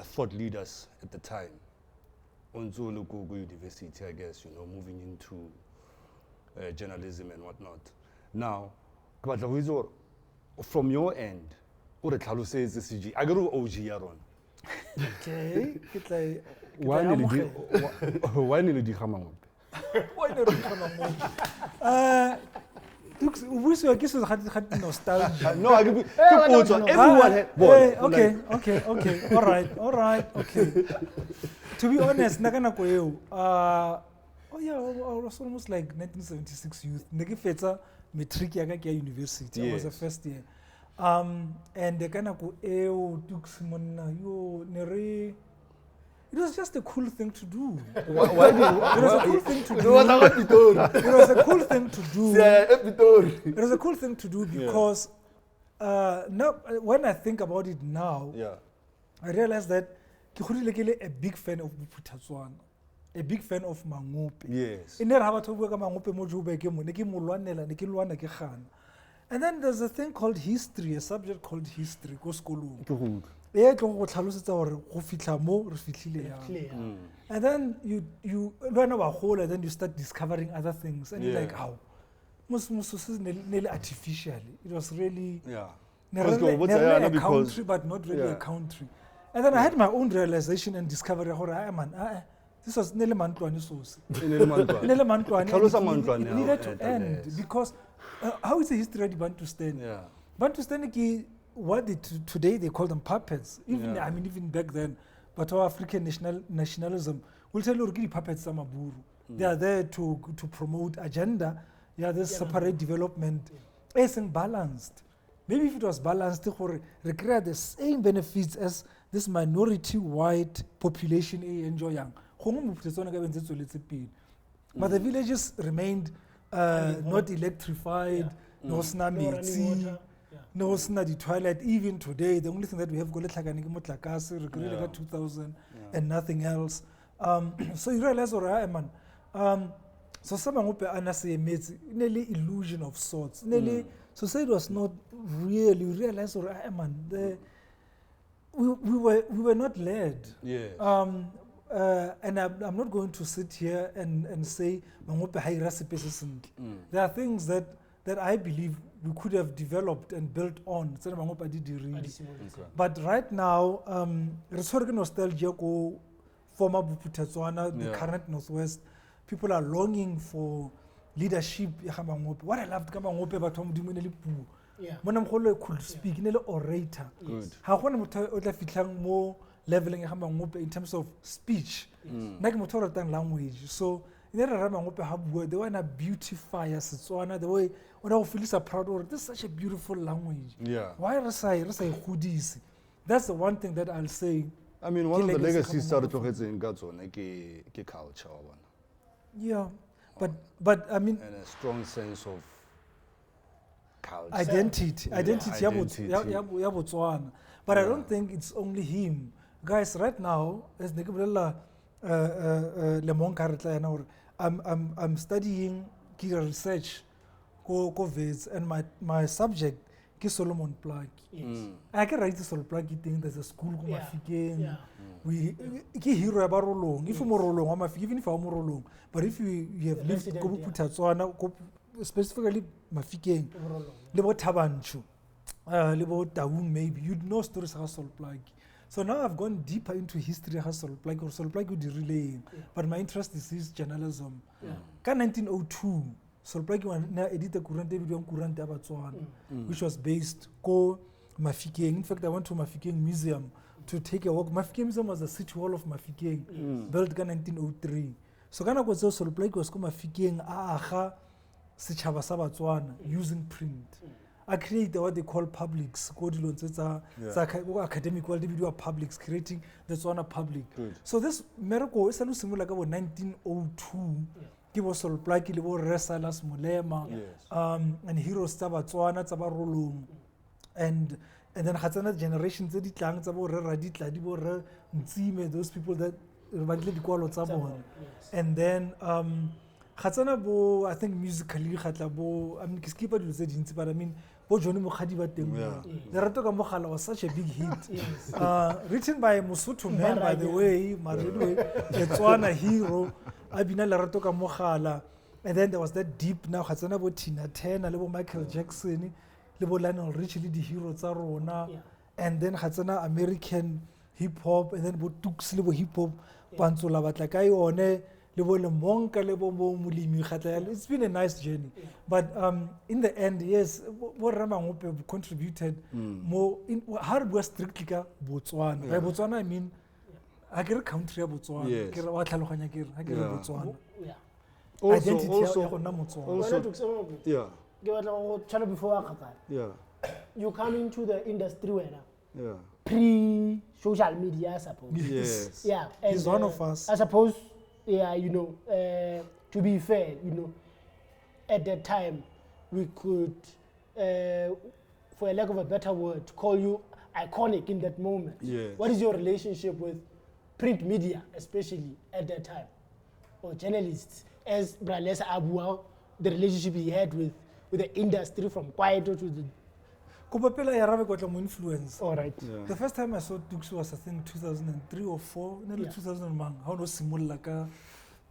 thought leaders at the time on Zulu University, I guess, moving into journalism and whatnot. Now, from your end, what the says this is I go OG Yaron. Okay. Why We are getting nostalgia. No, I give you everyone had Okay. All right. Okay. To be honest, nakanako eo. Oh yeah, I was almost like 1976 youth. Neke fetsa matric ya ka ke university. I was the first year. And the kanako eo Dukes monna yo nere. It was just a cool thing to do. It was a cool thing to do. It was a cool thing to do. It was a cool thing to do because now, when I think about it now, I realize that I'm a big fan of Bophuthatswana, a big fan of Mangope. Yes. And then there's a thing called history, a subject called history. And then you learn about whole, and then you start discovering other things, and you're like, how? Nearly artificially. It was really nearly a country, but not really a country. And then I had my own realization and discovery. This was Nele Mantwani source. Nele Mantwani. It needed to end because how is the history of Bantustan? Bantustan is what today they call them puppets. Even even back then, but our African nationalism will tell you puppets Samaburu. They are there to promote agenda. There's separate development. It's balanced. Maybe if it was balanced, it would recreate the same benefits as this minority white population enjoying. But the villages remained not electrified, no tsunami, no tsunami toilet. Even today, the only thing that we have got 2000 and nothing else. So you realize, so some it's nearly illusion of sorts. Nearly society was not really realized, we were not led. Yes. And I'm not going to sit here and say there are things that I believe we could have developed and built on. But right now, historical nostalgia go former Bophuthatswana, the current Northwest. People are longing for leadership. What I loved could speak, orator. Good. More leveling in terms of speech, language. So they want to beautify Setswana the way when I feel so proud of this is such a beautiful language. Why hoodies? That's the one thing that I'll say. I mean, one of the legacies started in culture. But I mean, and a strong sense of culture. Identity. But I don't think it's only him. Guys, right now, as Lemonka, I'm studying research, and my subject is Solomon Plug. I can write the Solomon Plug thing. There's a school Mafikeng. We hero about Rolong. If you're Rolong, even if I'm Rolong, but if you have lived in Bophuthatswana, specifically Mafikeng, Lebo Tabanchu, Lebo Taung, maybe you'd know stories of Solomon Plug. So now I've gone deeper into history of Solplug, or Solplug would relaying, but my interest is his journalism. 1902, Solplug was edited which was based on Mafokeng. In fact, I went to Mafokeng Museum to take a walk. Mafokeng Museum was the city hall of Mafokeng, built in 1903. So Ghana was also Solplug was called Mafokeng Sechaba sa Batswana using print. I created what they call publics. It's academic world, they do publics, creating the Tswana public. Good. So this miracle is a similar like 1902. It was Solplug, it was Resalas Mulema, and heroes Tswana, Rolong. And then Hatsana generations, those people that and then I think musically, I mean, but I mean, Johnny Mokhadi was such a big hit. Written by Mosotho man, by the way, a Tswana hero, Abina Laratoka Mokhala. And then there was that deep now, Hatsana bo Tina Turner, Lebo Michael Jackson, Lebo Lionel Richie, the hero Tsarona, and then Hatsana American hip hop, and then Bo Tux Lebo hip hop, Panzola Batlakai one. le bo Lemonka, le bo Mulimi Khatayalo. It's been a nice journey. But in the end, yes, what Ramangope contributed more in how it was strictly Botswana. By Botswana, I mean, I get a country Botswana. Yes. Botswana. Yeah. Also, yeah, yeah, you come into the industry when yeah. pre-social media, I suppose. Yes. Yeah. And, He's one of us. I suppose, yeah, you know, to be fair, you know, at that time, we could, for a lack of a better word, call you iconic in that moment. Yes. What is your relationship with print media, especially at that time, or journalists? As Bralesa Abua, the relationship he had with the industry from Kwaito to the... Kupapela Yarabe got more influence. All right. Yeah. The first time I saw Dukes was I think 2003 or 4, nearly 2001. How no simulaka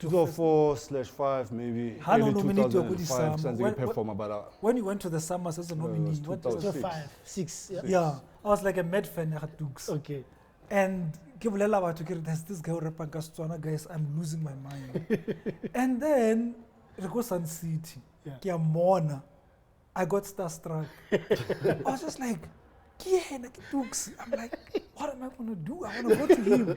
2004/5 maybe. How no Early nominate your 2005 something When- performer, but when you went to the Summers as a nominee, was what 2000. was 5, 6. Yeah. yeah, I was like a mad fan of Dukes. Okay. And there's this guy rapping Setswana, guys, I'm losing my mind. And then it goes Sun City. Yeah. Mona. I got starstruck. I was just like, Dukes. I'm like, what am I gonna do? I wanna go to him.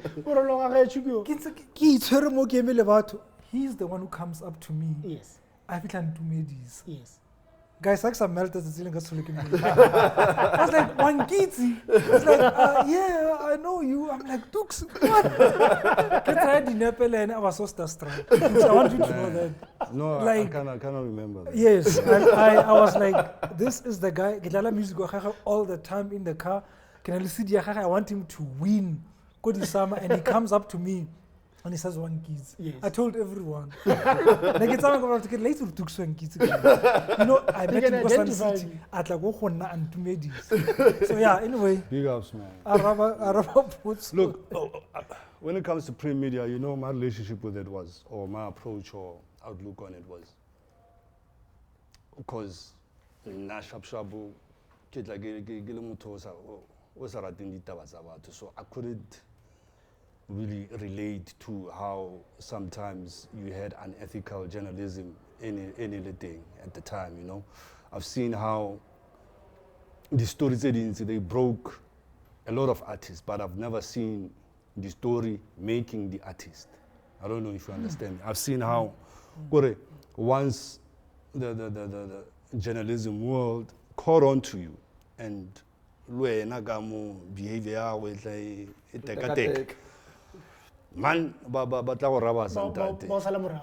He's the one who comes up to me. Yes. I feel like Tumedis. Yes. Guys, like some melters is still I was like, Wangiti. It's like, yeah, I know you. I'm like, Dukes, what? I was so starstruck. So I want you to know that. no, Like- I cannot remember that. Yes, I was like, this is the guy. Gidlala music all the time in the car. I want him to win. Go to summer, and he comes up to me. And he says one kids. Yes. I told everyone. Like it's time to get later to one kids. You know, I met can him in identify City at like Wohona and Tumedis. So yeah, anyway, Big ups, man. Araba puts. Look, when it comes to print media, you know, my relationship with it was, or my approach or outlook on it was, because Nashabshabu, so I couldn't really relate to how sometimes you had unethical journalism in anything at the time, you know. I've seen how the stories they broke a lot of artists, but I've never seen the story making the artist. I don't know if you understand me. I've seen how once the journalism world caught on to you and behavior with a man ba tla go raba santate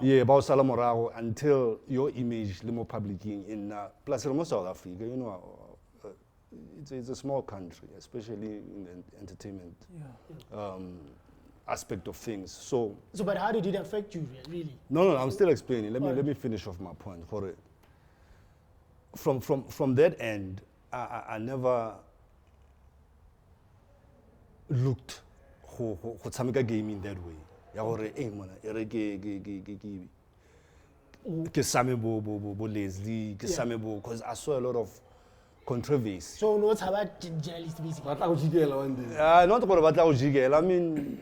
yeah ba o sala morago until your image le mo publicing in plus in South Africa, you know, it's a small country, especially in the entertainment aspect of things. So but how did it affect you, really? no, I'm still explaining. Let me finish off my point. For it, from that end, I never looked go tshameka game in that way. Ya gore mona ere ke same bo Lesley, ke same bo, because I saw a lot of controversy. So no about journalist basically. Ba tla go jikela one day. Not gore ba tla go jikela. I mean,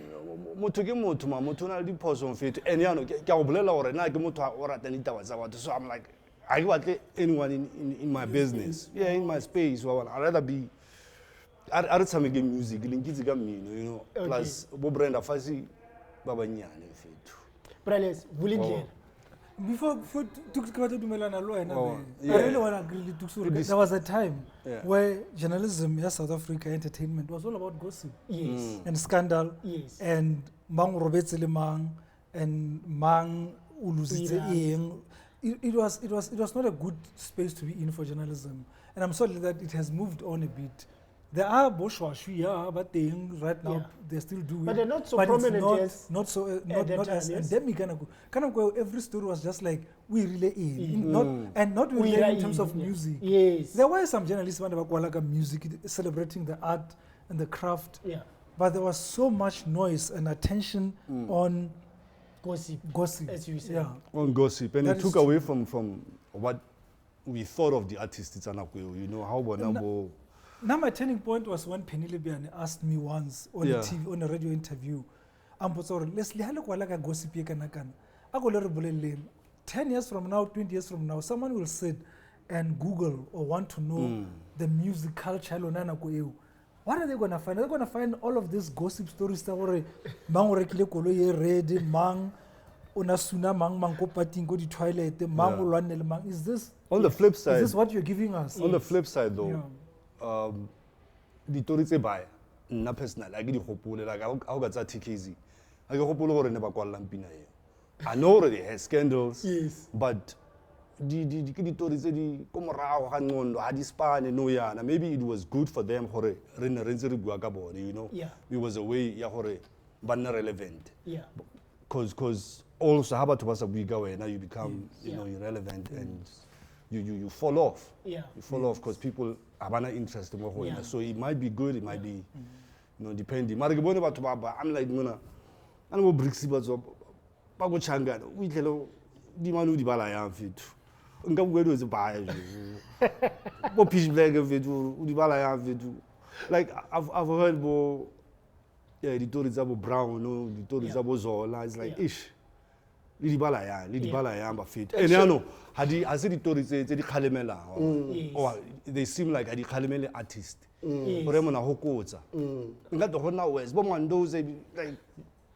motho ke motho ma motho na le diphoso mfethu. And yana ke go bolela gore na ke motho a rata ditaba tsa batho. So I'm like, I want anyone in my business. Yeah, in my space. I'd rather be I read some game music, you know, plus Brenda, Fassie, Baba Nyane, Braless, Willing Before Dukes got to Melana yeah. I really want to agree with Dukes. There was a time where journalism in South Africa entertainment was all about gossip. Yes. And scandal. Yes. And Mang Robetsele Mang and Mang Uluzitse. It was not a good space to be in for journalism. And I'm sorry that it has moved on a bit. There are Boshwashu, but they right now they still do it. But they're not so but prominent it's not that as time, yes. endemic. Kind of where every story was just like we relay not really in terms of music. Yes. There were some journalists about music celebrating the art and the craft. Yeah. But there was so much noise and attention on gossip, as you said. Yeah. On gossip, and That it took is away from what we thought of the artist. It's you know how Bonabo. Now my turning point was when Penny Libian asked me once on a radio interview, Lesley, how look like a gossip? a go le re boleleng, 10 years from now, 20 years from now, someone will sit and Google or want to know the music culture. What are they going to find? They're going to find all of these gossip stories. Mang rekile koloi e red, mang una suna, mang ko pating go di toilet, mang o lwanele mang. Is this on the flip side? Is this what you're giving us? On the flip side, though, the stories by na personal. I get the hopeful like I got that TKZ. I get hopeful over never call lampina. I know already has scandals. Yes. But the stories the komora hanondo had span no yana. Maybe it was good for them. Hore rena renzeri buagabo. You know. Yeah. It was a way ya hore but not relevant. Yeah. Because also how about was a bigger way now you become you know irrelevant and you fall off. Yeah. You fall off because people have an interest in what Yeah. so it might be good, it might be you know depending. I'm like I'm go bricks but so ba go changa we tell di manu di bala ya mfethu. Nka bugwedo ze baya je. Bo pitch black mfethu di bala ya mfethu. Like I've heard bo the stories about Brown, no, the stories about Zola. It's like ish. Lidi bala ya mfethu. And you know I see the stories the khalemela or they seem like the khalemele artist. Ore mona hokotsa. Nka to hona wes bo those like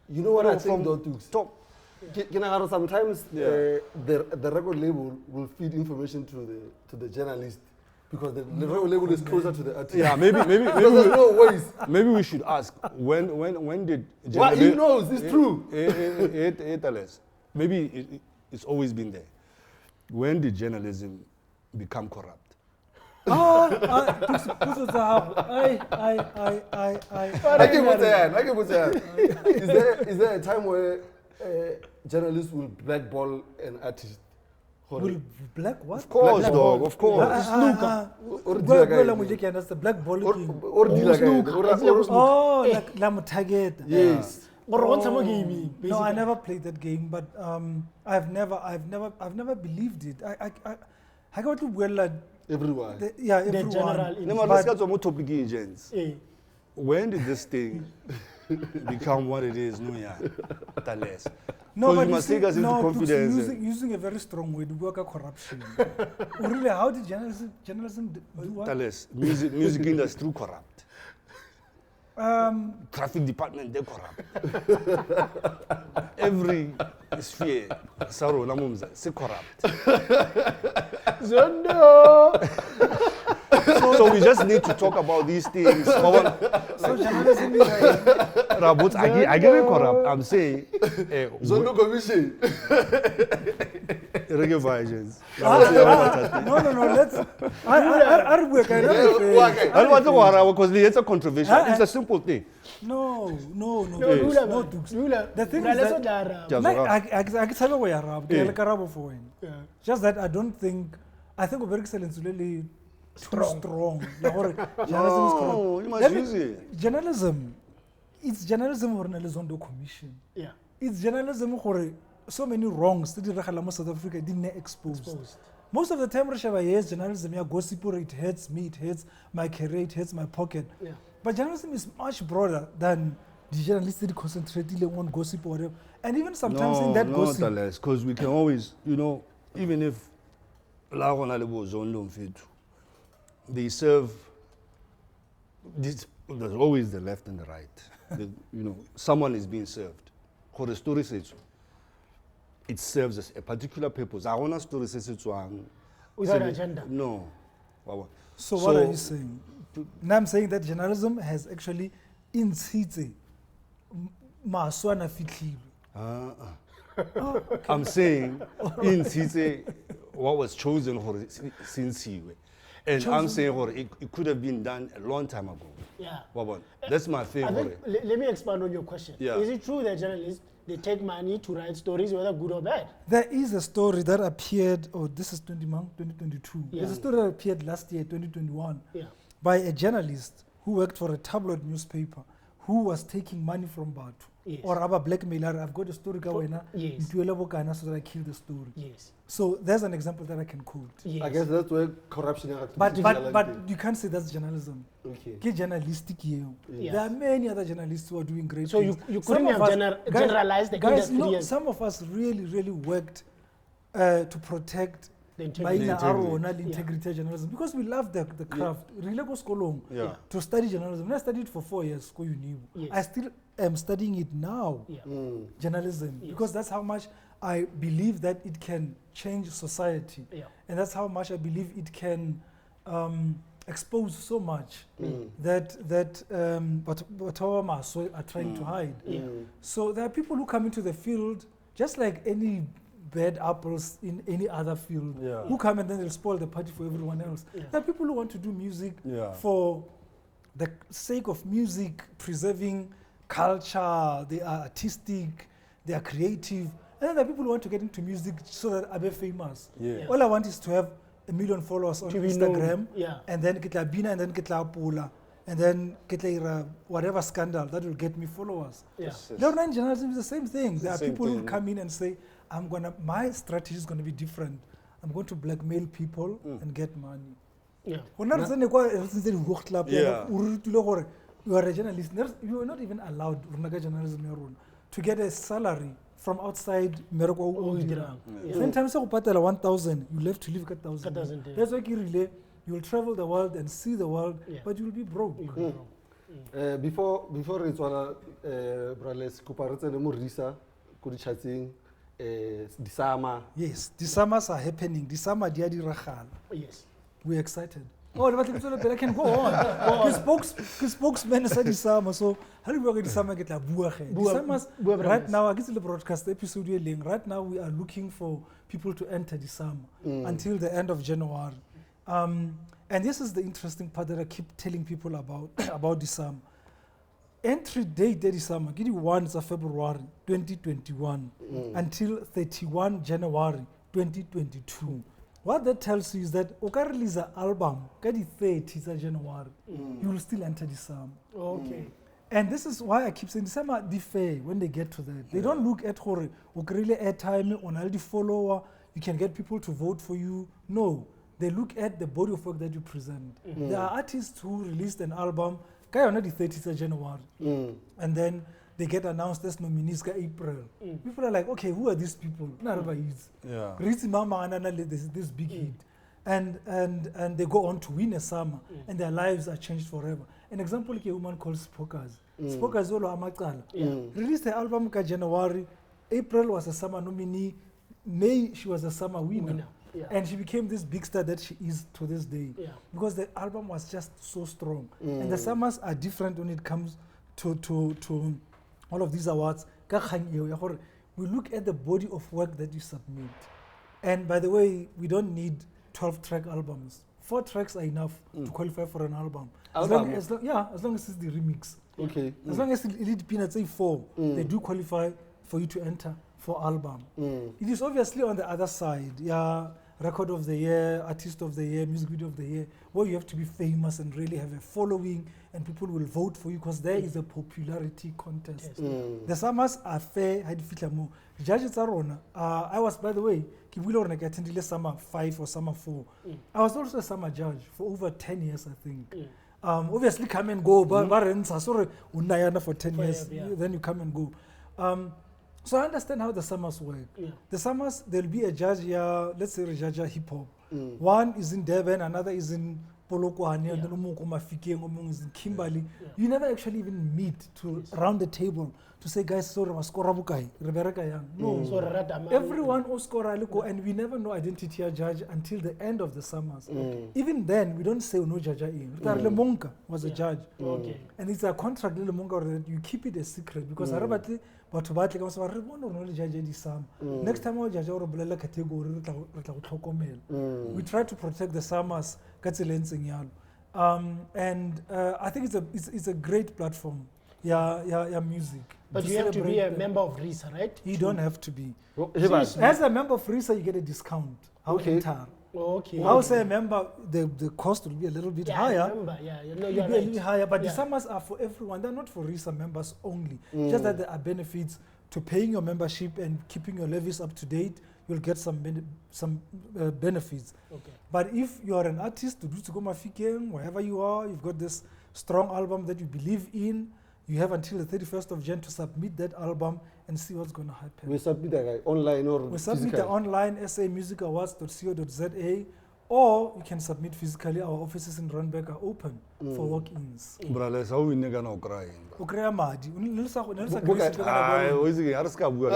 you know what I think though, top. Sometimes the record label will feed information to the journalist because the record label is closer to the artist. Yeah, maybe there's no ways. Maybe we should ask when did what he knows is true. Maybe it's always been there. When did journalism become corrupt? I can put that. Is there a time where journalists will blackball an artist? Will black what? Of course, dog. Of course. Or like target. Yes. No, I never played that game, but I've never believed it. I got to well everyone. Everyone. General. When did this thing become what it is? No, yeah, that less. No, but you must take us into confidence. Using a very strong word, work corruption. Really, how did journalism do what? That less. Music industry corrupt. Traffic department, they corrupt. Every sphere, Saro Namumza, c'est corrupt. So we just need to talk about these things. So journalism is Rabut, I get it corrupt. I'm saying Zondo Commission. Reggae visions. No. Let's. I work. Because it's a controversial. It's a simple thing. No. Rula. The thing is that just that I don't think. I think we're excellent really too strong. Journalism is corrupt. You must use it. Journalism. It's journalism or Zondo Commission. Yeah. It's journalism or so many wrongs that the South Africa didn't exposed. Most of the time, yes, journalism, gossip, it hurts me, it hurts my career, it hurts my pocket. Yeah. But journalism is much broader than the journalists that concentrate on gossip or whatever. And even sometimes in that gossip. Because we can always, even if they serve, there's always the left and the right. Someone is being served. For the story says it serves as a particular purpose. I want a story says it's one. Without agenda. No. So what are you saying? Now I'm saying that journalism has actually inside maswana fitli. I'm saying inside what was chosen for since he were. And I'm saying it could have been done a long time ago. Yeah. That's my thing. Let me expand on your question. Yeah. Is it true that journalists they take money to write stories, whether good or bad? There is a story that appeared, this is 2022. Yeah. There's a story that appeared last year, 2021, Yeah. by a journalist who worked for a tabloid newspaper who was taking money from Batu. Yes. or aba blackmailer, I've got a story ka wena, yes. ntuele bokana so that I kill the story. Yes. So there's an example that I can quote. Yes. I guess that's where corruption is. But you can't say that's journalism. Okay. Ke journalistic yeo. Yeah. There are many other journalists who are doing great So things. you Some couldn't of have us- generalized the guys, industry. no, as some of us really worked to protect the integrity. maina integrity. a rona le integrity of journalism because we love the craft. Really go skolong Yeah. to study journalism. I studied for 4 years. Ko uni. Yes. I still am studying it now. Yeah. Journalism, Yes. because that's how much I believe that it can change society, Yeah. and that's how much I believe it can expose so much that what our mass are trying to hide. Yeah. So there are people who come into the field just like any bad apples in any other field, Yeah. who come and then they'll spoil the party for everyone else. Yeah. There are people who want to do music Yeah. for the sake of music, preserving culture, they are artistic, they are creative. And then there are people who want to get into music so that I be famous. Yeah. All I want is to have 1 million followers on To be known. Instagram, Yeah. and then get la bina, and then get la pula, and then get la whatever scandal that will get me followers. Yeah. Learning journalism is the same thing. the There are same people who thing. come in and say, my strategy is gonna be different. I'm going to blackmail people and get money. Yeah. Hona re tsene kwa re tsentse di hook club Yeah. o rutile gore you are a journalist. You are not even allowed rona ka journalism ya rona to get a salary from outside mmereko o Oh, o you dirang. Yeah. Sometimes go patela 1,000, you have to live ka 1,000. 1,000, yeah. That's why ke rile you will travel the world and see the world, Yeah. but you will be broke. Before re tswala brales kopa re tsene mo RISA ko di chatsing disama Yes, the summers are happening. The summer dia diragala. Yes. We're excited. Oh, the battle tswela pele, I can go on. Ke spokesman sa di summer, so ha re bua ka di summer ke tla bua ge. Di Bua- summers bua right Brenda. now, I guess the broadcast episode we are leng. Right now we are looking for people to enter the summer until the end of January. And this is the interesting part that I keep telling people about the summer. Entry date the summer, get 1 February 2021 until 31 January 2022. What that tells you is that o ka release an album ka di 30 of January, you will still enter the summer. Okay. And this is why I keep saying the summer be fair when they get to that. They don't look at gore o krile airtime on all the follower, you can get people to vote for you. No, they look at the body of work that you present. There are artists who released an album ka yona di 30 of January. And then they get announced as nominees ka April. People are like, okay, who are these people? Yeah. Ritzi Mama Anana this big hit. And they go on to win a summer and their lives are changed forever. An example like a woman called Spokers. Spokers Olo Amakala. Released the album ka January. April was a summer nominee. May she was a summer winner. Yeah. And she became this big star that she is to this day. Yeah. Because the album was just so strong. And the summers are different when it comes to all of these awards. Ka kgang eo ya gore we look at the body of work that you submit. And by the way, we don't need 12-track albums. 4 tracks are enough to qualify for an album. As long as it's the remix. Okay. As long as Elite Peanuts say 4, they do qualify for you to enter for album. It is obviously on the other side, record of the year, artist of the year, music video of the year, where you have to be famous and really have a following and people will vote for you because there is a popularity contest. The summers are fair, Judges are on. I was, by the way, I attended summer 5 or summer 4. I was also a summer judge for over 10 years, I think. Obviously come and go, but sorry, for 10 years, yeah. then you come and go. So I understand how the summers work. Yeah. The summers, there'll be a judge here, let's say a judge hip hop. One is in Durban, another is in Polokwane, and then Mafikeng is in Kimberley. You never actually even meet to around the table to say, guys, sorry, no. So Everyone will score and we never know identity of judge until the end of the summers. Even then, we don't say no judge in. Lemonka was a judge. Okay. And it's a contract Lemonka that you keep it a secret because next time our judge category we try to protect the summers. And I think it's a great platform. Yeah, music. But you have to be a member of RISA, right? You don't have to be. Hey, As a member of RISA, you get a discount. How Okay. enter. Okay. I would say a member, the cost will be a little bit Yeah, higher. I remember. Yeah, you know, It'll you're be a little right. higher, but Yeah. the summers are for everyone. They're not for RISA members only. Just that there are benefits to paying your membership and keeping your levies up to date. You'll get some benefits. Okay. But if you are an artist, wherever you are, you've got this strong album that you believe in, you have until the 31st of Jan to submit that album and see what's going to happen. We submit that online or We submit physical? the online samusicawards.co.za, or you can submit physically. Our offices in Randburg are open for walk-ins. Brother, how we nigga now crying? O kry-a madi. O Nelsa Book Grace it. o ka na Ai, bua. o itse ke ha re ska bua.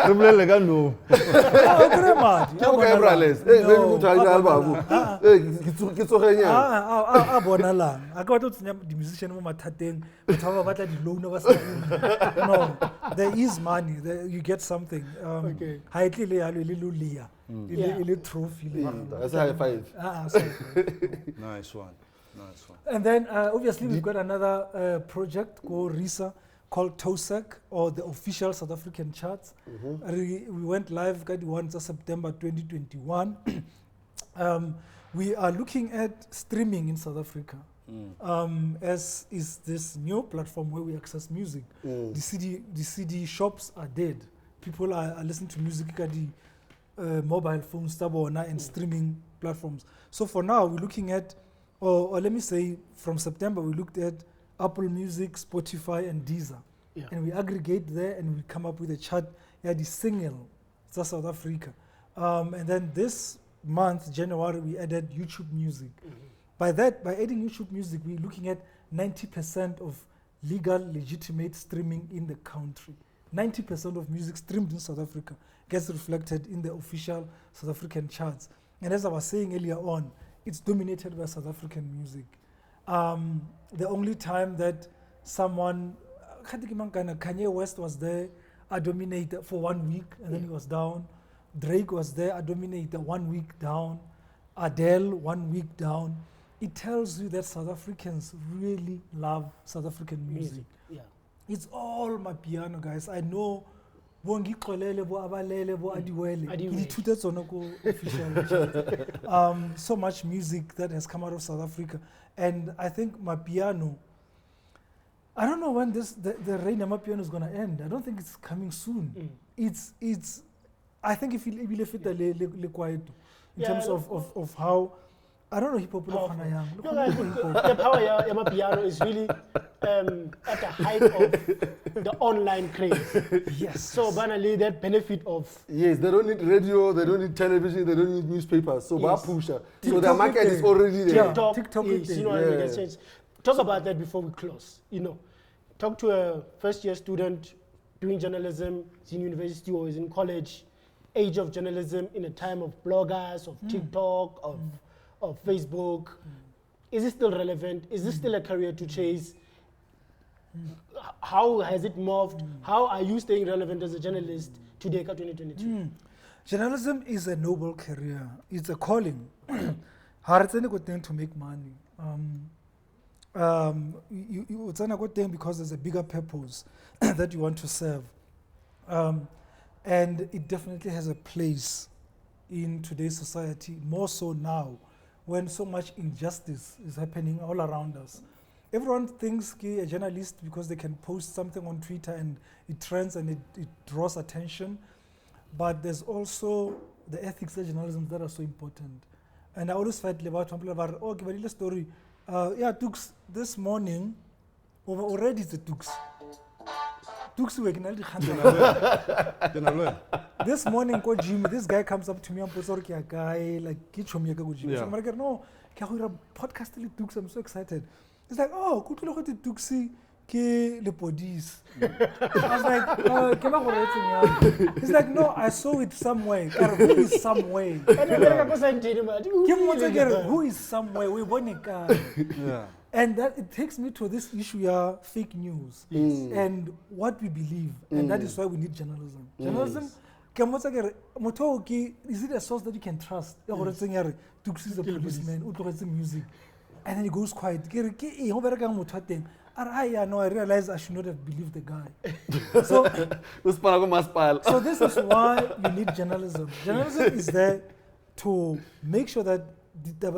Re bolele ka no. O kry-a madi. Ke o kae, brales? Eh, le motho a ina album. Eh, ke tsogenyana. A bonalang. A ka batla go tsenya di-musician mo mathateng, batho ba batla di-loan ba sa no, there is money. You get something. Okay. Ha e tle le yalo e le lulia. E le trophy. That's a high five. Nice one. Nice one. And then obviously we've got another project called RISA called TOSAC, or the official South African charts. We went live once September 2021. We are looking at streaming in South Africa, as is this new platform where we access music. The CD shops are dead. People are listening to music at the mobile phones and streaming platforms. So for now, we're looking at, or let me say, from September, we looked at Apple Music, Spotify, and Deezer. Yeah. And we aggregate there and we come up with a chart, the single, it's South Africa. And then this month, January, we added YouTube Music. By adding YouTube Music, we're looking at 90% of legal, legitimate streaming in the country. 90% of music streamed in South Africa gets reflected in the official South African charts. And as I was saying earlier on, it's dominated by South African music. The only time that someone, Kanye West was there, I dominated for 1 week, and then he was down. Drake was there, I dominated 1 week down. Adele, 1 week down. It tells you that South Africans really love South African music. Yeah. It's all my piano, guys. I know bongi xolele bo abalele bo adiwele. Adiwele. Ke ithute tsona ko official. So much music that has come out of South Africa, and I think my piano, I don't know when the reign of my piano is going to end. I don't think it's coming soon. It's I think if you le feta le quiet in terms of how, I don't know, hip hop. No, the power of Amapiano is really at the height of the online craze. Yes. So banally, that benefit of Yes, they don't need radio, they don't need television, they don't need newspapers. So Yes. pusher. So TikTok the market is already there. TikTok is, is you know, what I mean, Yeah. that's changed. Talk about that before we close. You know, talk to a first-year student doing journalism, is in university or is in college, age of journalism in a time of bloggers, of TikTok, of Facebook. Is it still relevant? Is this still a career to chase? How has it morphed? How are you staying relevant as a journalist today, 2022? Journalism is a noble career. It's a calling. Hard to make money. It's a good thing because there's a bigger purpose that you want to serve. And it definitely has a place in today's society, more so now, when so much injustice is happening all around us. Everyone thinks a journalist, because they can post something on Twitter and it trends and it draws attention, but there's also the ethics of journalism that are so important. And I always fight about people about, oh, give a story. Tux, this morning, already it's a Tux. Tux this morning, go gym. This guy comes up to me and says, "Okay, guy, like, get from here, go gym." Yeah. So I'm like, "No, can we podcast Tux? I'm so excited." He's like, "Oh, could you look at the Tuxi? Ke le podis." I was like, he's like, "No, I saw it somewhere." Who is somewhere? Who is somewhere? We want a guy. Yeah. And that it takes me to this issue of fake news and what we believe, and that is why we need journalism. Journalism, is it a source that you can trust? Tux is a policeman, music, and then he goes quiet. I realized I should not have believed the guy. So this is why you need journalism. Journalism is there to make sure that the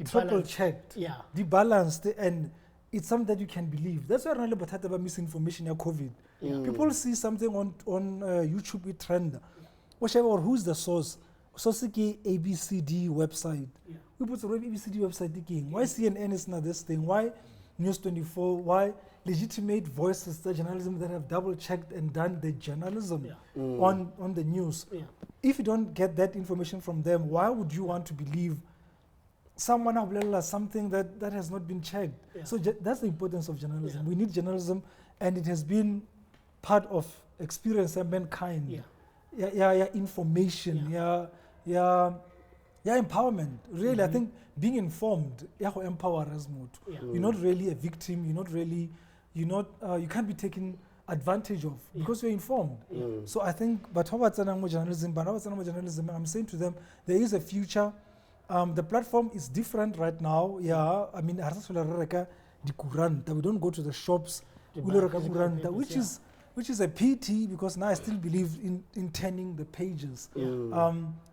triple checked, the balanced, and it's something that you can believe. That's why I really about misinformation in COVID. People see something on YouTube with trend, or who's the source? Source ABCD website. We put the ABCD website again. Why CNN is not this thing? Why News 24? Why legitimate voices, the journalism that have double checked and done the journalism on the news? If you don't get that information from them, why would you want to believe someone something that has not been checked? So that's the importance of journalism. We need journalism, and it has been part of experience of mankind. Information, empowerment. Really, I think being informed, empower us more. You're not really a victim. You're not really, you can't be taken advantage of because you're informed. So I think, but journalism, I'm saying to them, there is a future. The platform is different right now. I mean, we don't go to the shops, which is a pity because now I still believe in turning the pages.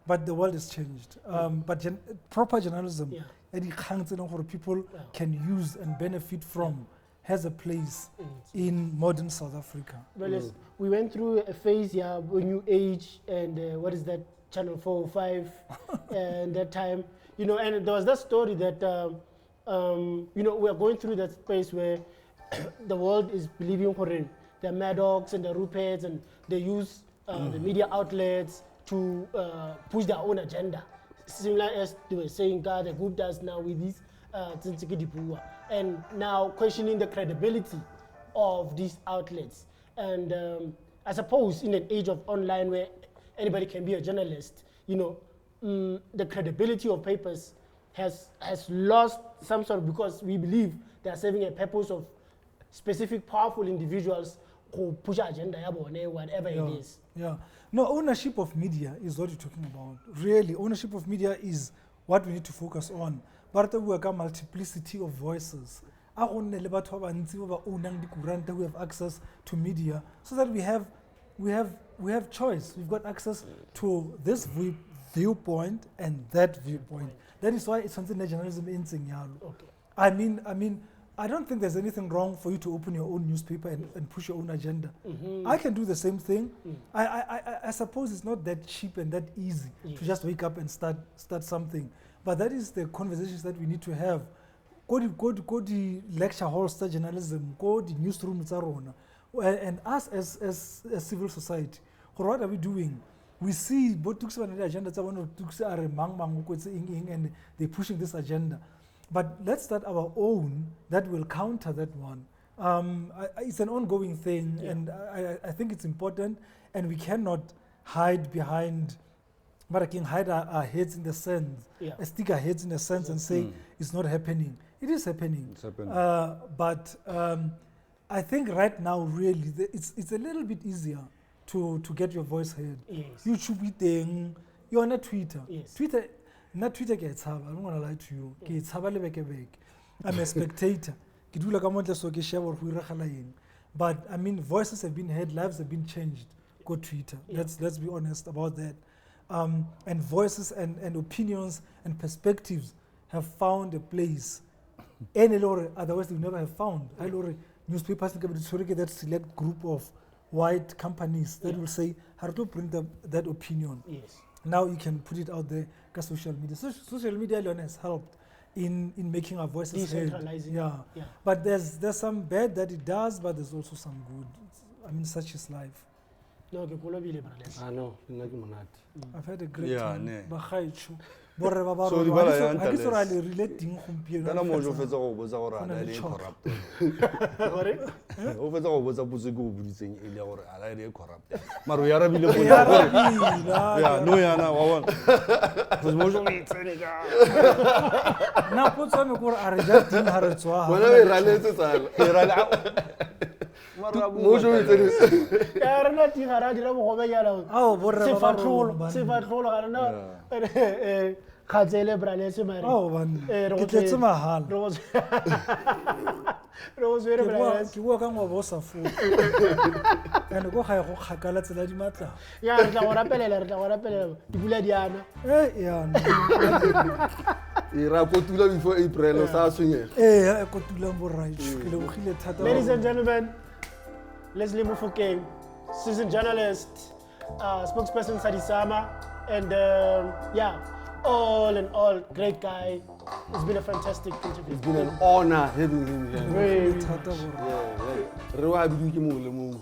But the world has changed. But proper journalism, people can use and benefit from, has a place in modern South Africa. Well, we went through a phase, New Age, and what is that, Channel 405, and that time, and there was that story that, we are going through that space where the world is believing for it. The Maddox and the Ruperts, and they use the media outlets to push their own agenda. Similar as they were saying, God, the group does now with this, and now questioning the credibility of these outlets. And I suppose in an age of online where anybody can be a journalist, the credibility of papers has lost some sort of, because we believe they are serving a purpose of specific powerful individuals who push agenda, whatever it is. No, ownership of media is what you're talking about. Really, ownership of media is what we need to focus on. But we have a multiplicity of voices. We have access to media so that we have choice. We've got access to this viewpoint and that viewpoint. That is why it's something that journalism is in. I mean, I don't think there's anything wrong for you to open your own newspaper and push your own agenda. I can do the same thing. I suppose it's not that cheap and that easy to just wake up and start something. But that is the conversations that we need to have. Go to lecture halls, journalism, go to newsrooms, and us as civil society, what are we doing? We see both agenda and they're pushing this agenda. But let's start our own that will counter that one. It's an ongoing thing, and I think it's important, and we cannot hide behind, but I can hide our heads in the sand, stick our heads in the sand and say it's not happening. It is happening. It's happening. But I think right now, really, it's a little bit easier to get your voice heard. YouTube thing, you're on Twitter. Twitter. Not Twitter gets I don't want to lie to you. I'm a spectator. But I mean, voices have been heard, lives have been changed. Go Twitter. Let's be honest about that. And voices and opinions and perspectives have found a place. Otherwise they would never have found. Newspapers that select group of white companies that will say, how to bring that opinion. Now you can put it out there because social media. Social media alone has helped in making our voices heard. But there's some bad that it does, but there's also some good. I mean, such is life. No, I've had a great time. So Khatsele braletse mare. Oh man, re go ke tletse tswe- mahala. re go tswe- re go tswere braletse. Ke bua ka ngwa bo sa fo. Ene go ga go kgakala tsela di matla. Ya re tla go rapelela dipula di ana. Ya. E ra kotula before April o sa tshwenyega. E ko tulang bo right. Ke lebogile thata. Ladies and gentlemen, Lesley Mofokeng, seasoned journalist, spokesperson Sadisama, and yeah, all in all, great guy. It's been a fantastic interview. It's been an honor having him here. Very Thata bo. Re wa bidu ke mongwe le mongwe.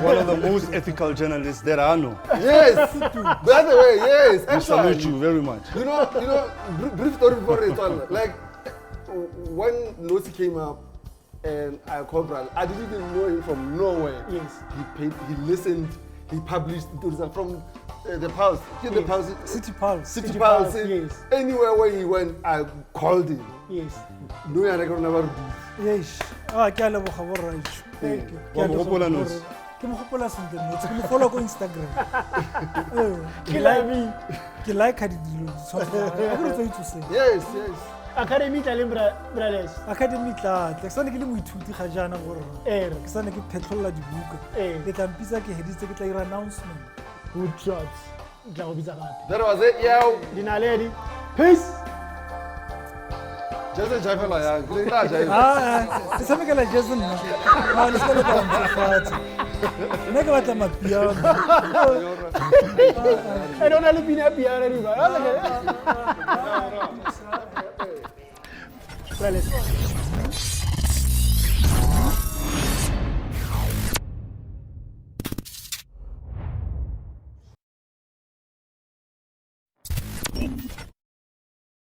One of the most ethical journalists that I know. Yes. By the way, yes. I salute Actually, you very much. you know, brief story before it all. Like when Nosi came up and I called Brad, I didn't even know him from nowhere. Yes. He listened, he published stories from the Pulse. The Pulse. City Pulse. City City Pulse. Pulse, yes. Anywhere where he went, I called him. Yes. No, I reckon never do. Yes. Ke a leboga bo right. Thank you. Wa mo gopola Nosi? Ke mo gopola sentle Nosi. Ke mo follow ko Instagram. Ke like ha di dilo. So I go to say. Yes, yes. Academy Talim Brales. Academy tla ke sane ke le moithuti ga jana gore Eh, ke sane ke phetlolla dibuka ke tla mpisa ke heditse ke tla ira announcement. good jobs. Tla go bitsa gape. That was it. Yeah. Dinaledi. Peace. Just a jafela ya. Ke samekela Jason nna. Ha le sele ka ntsefatsa. Nna ke batla mapiano. I don't know if you're happy Brales.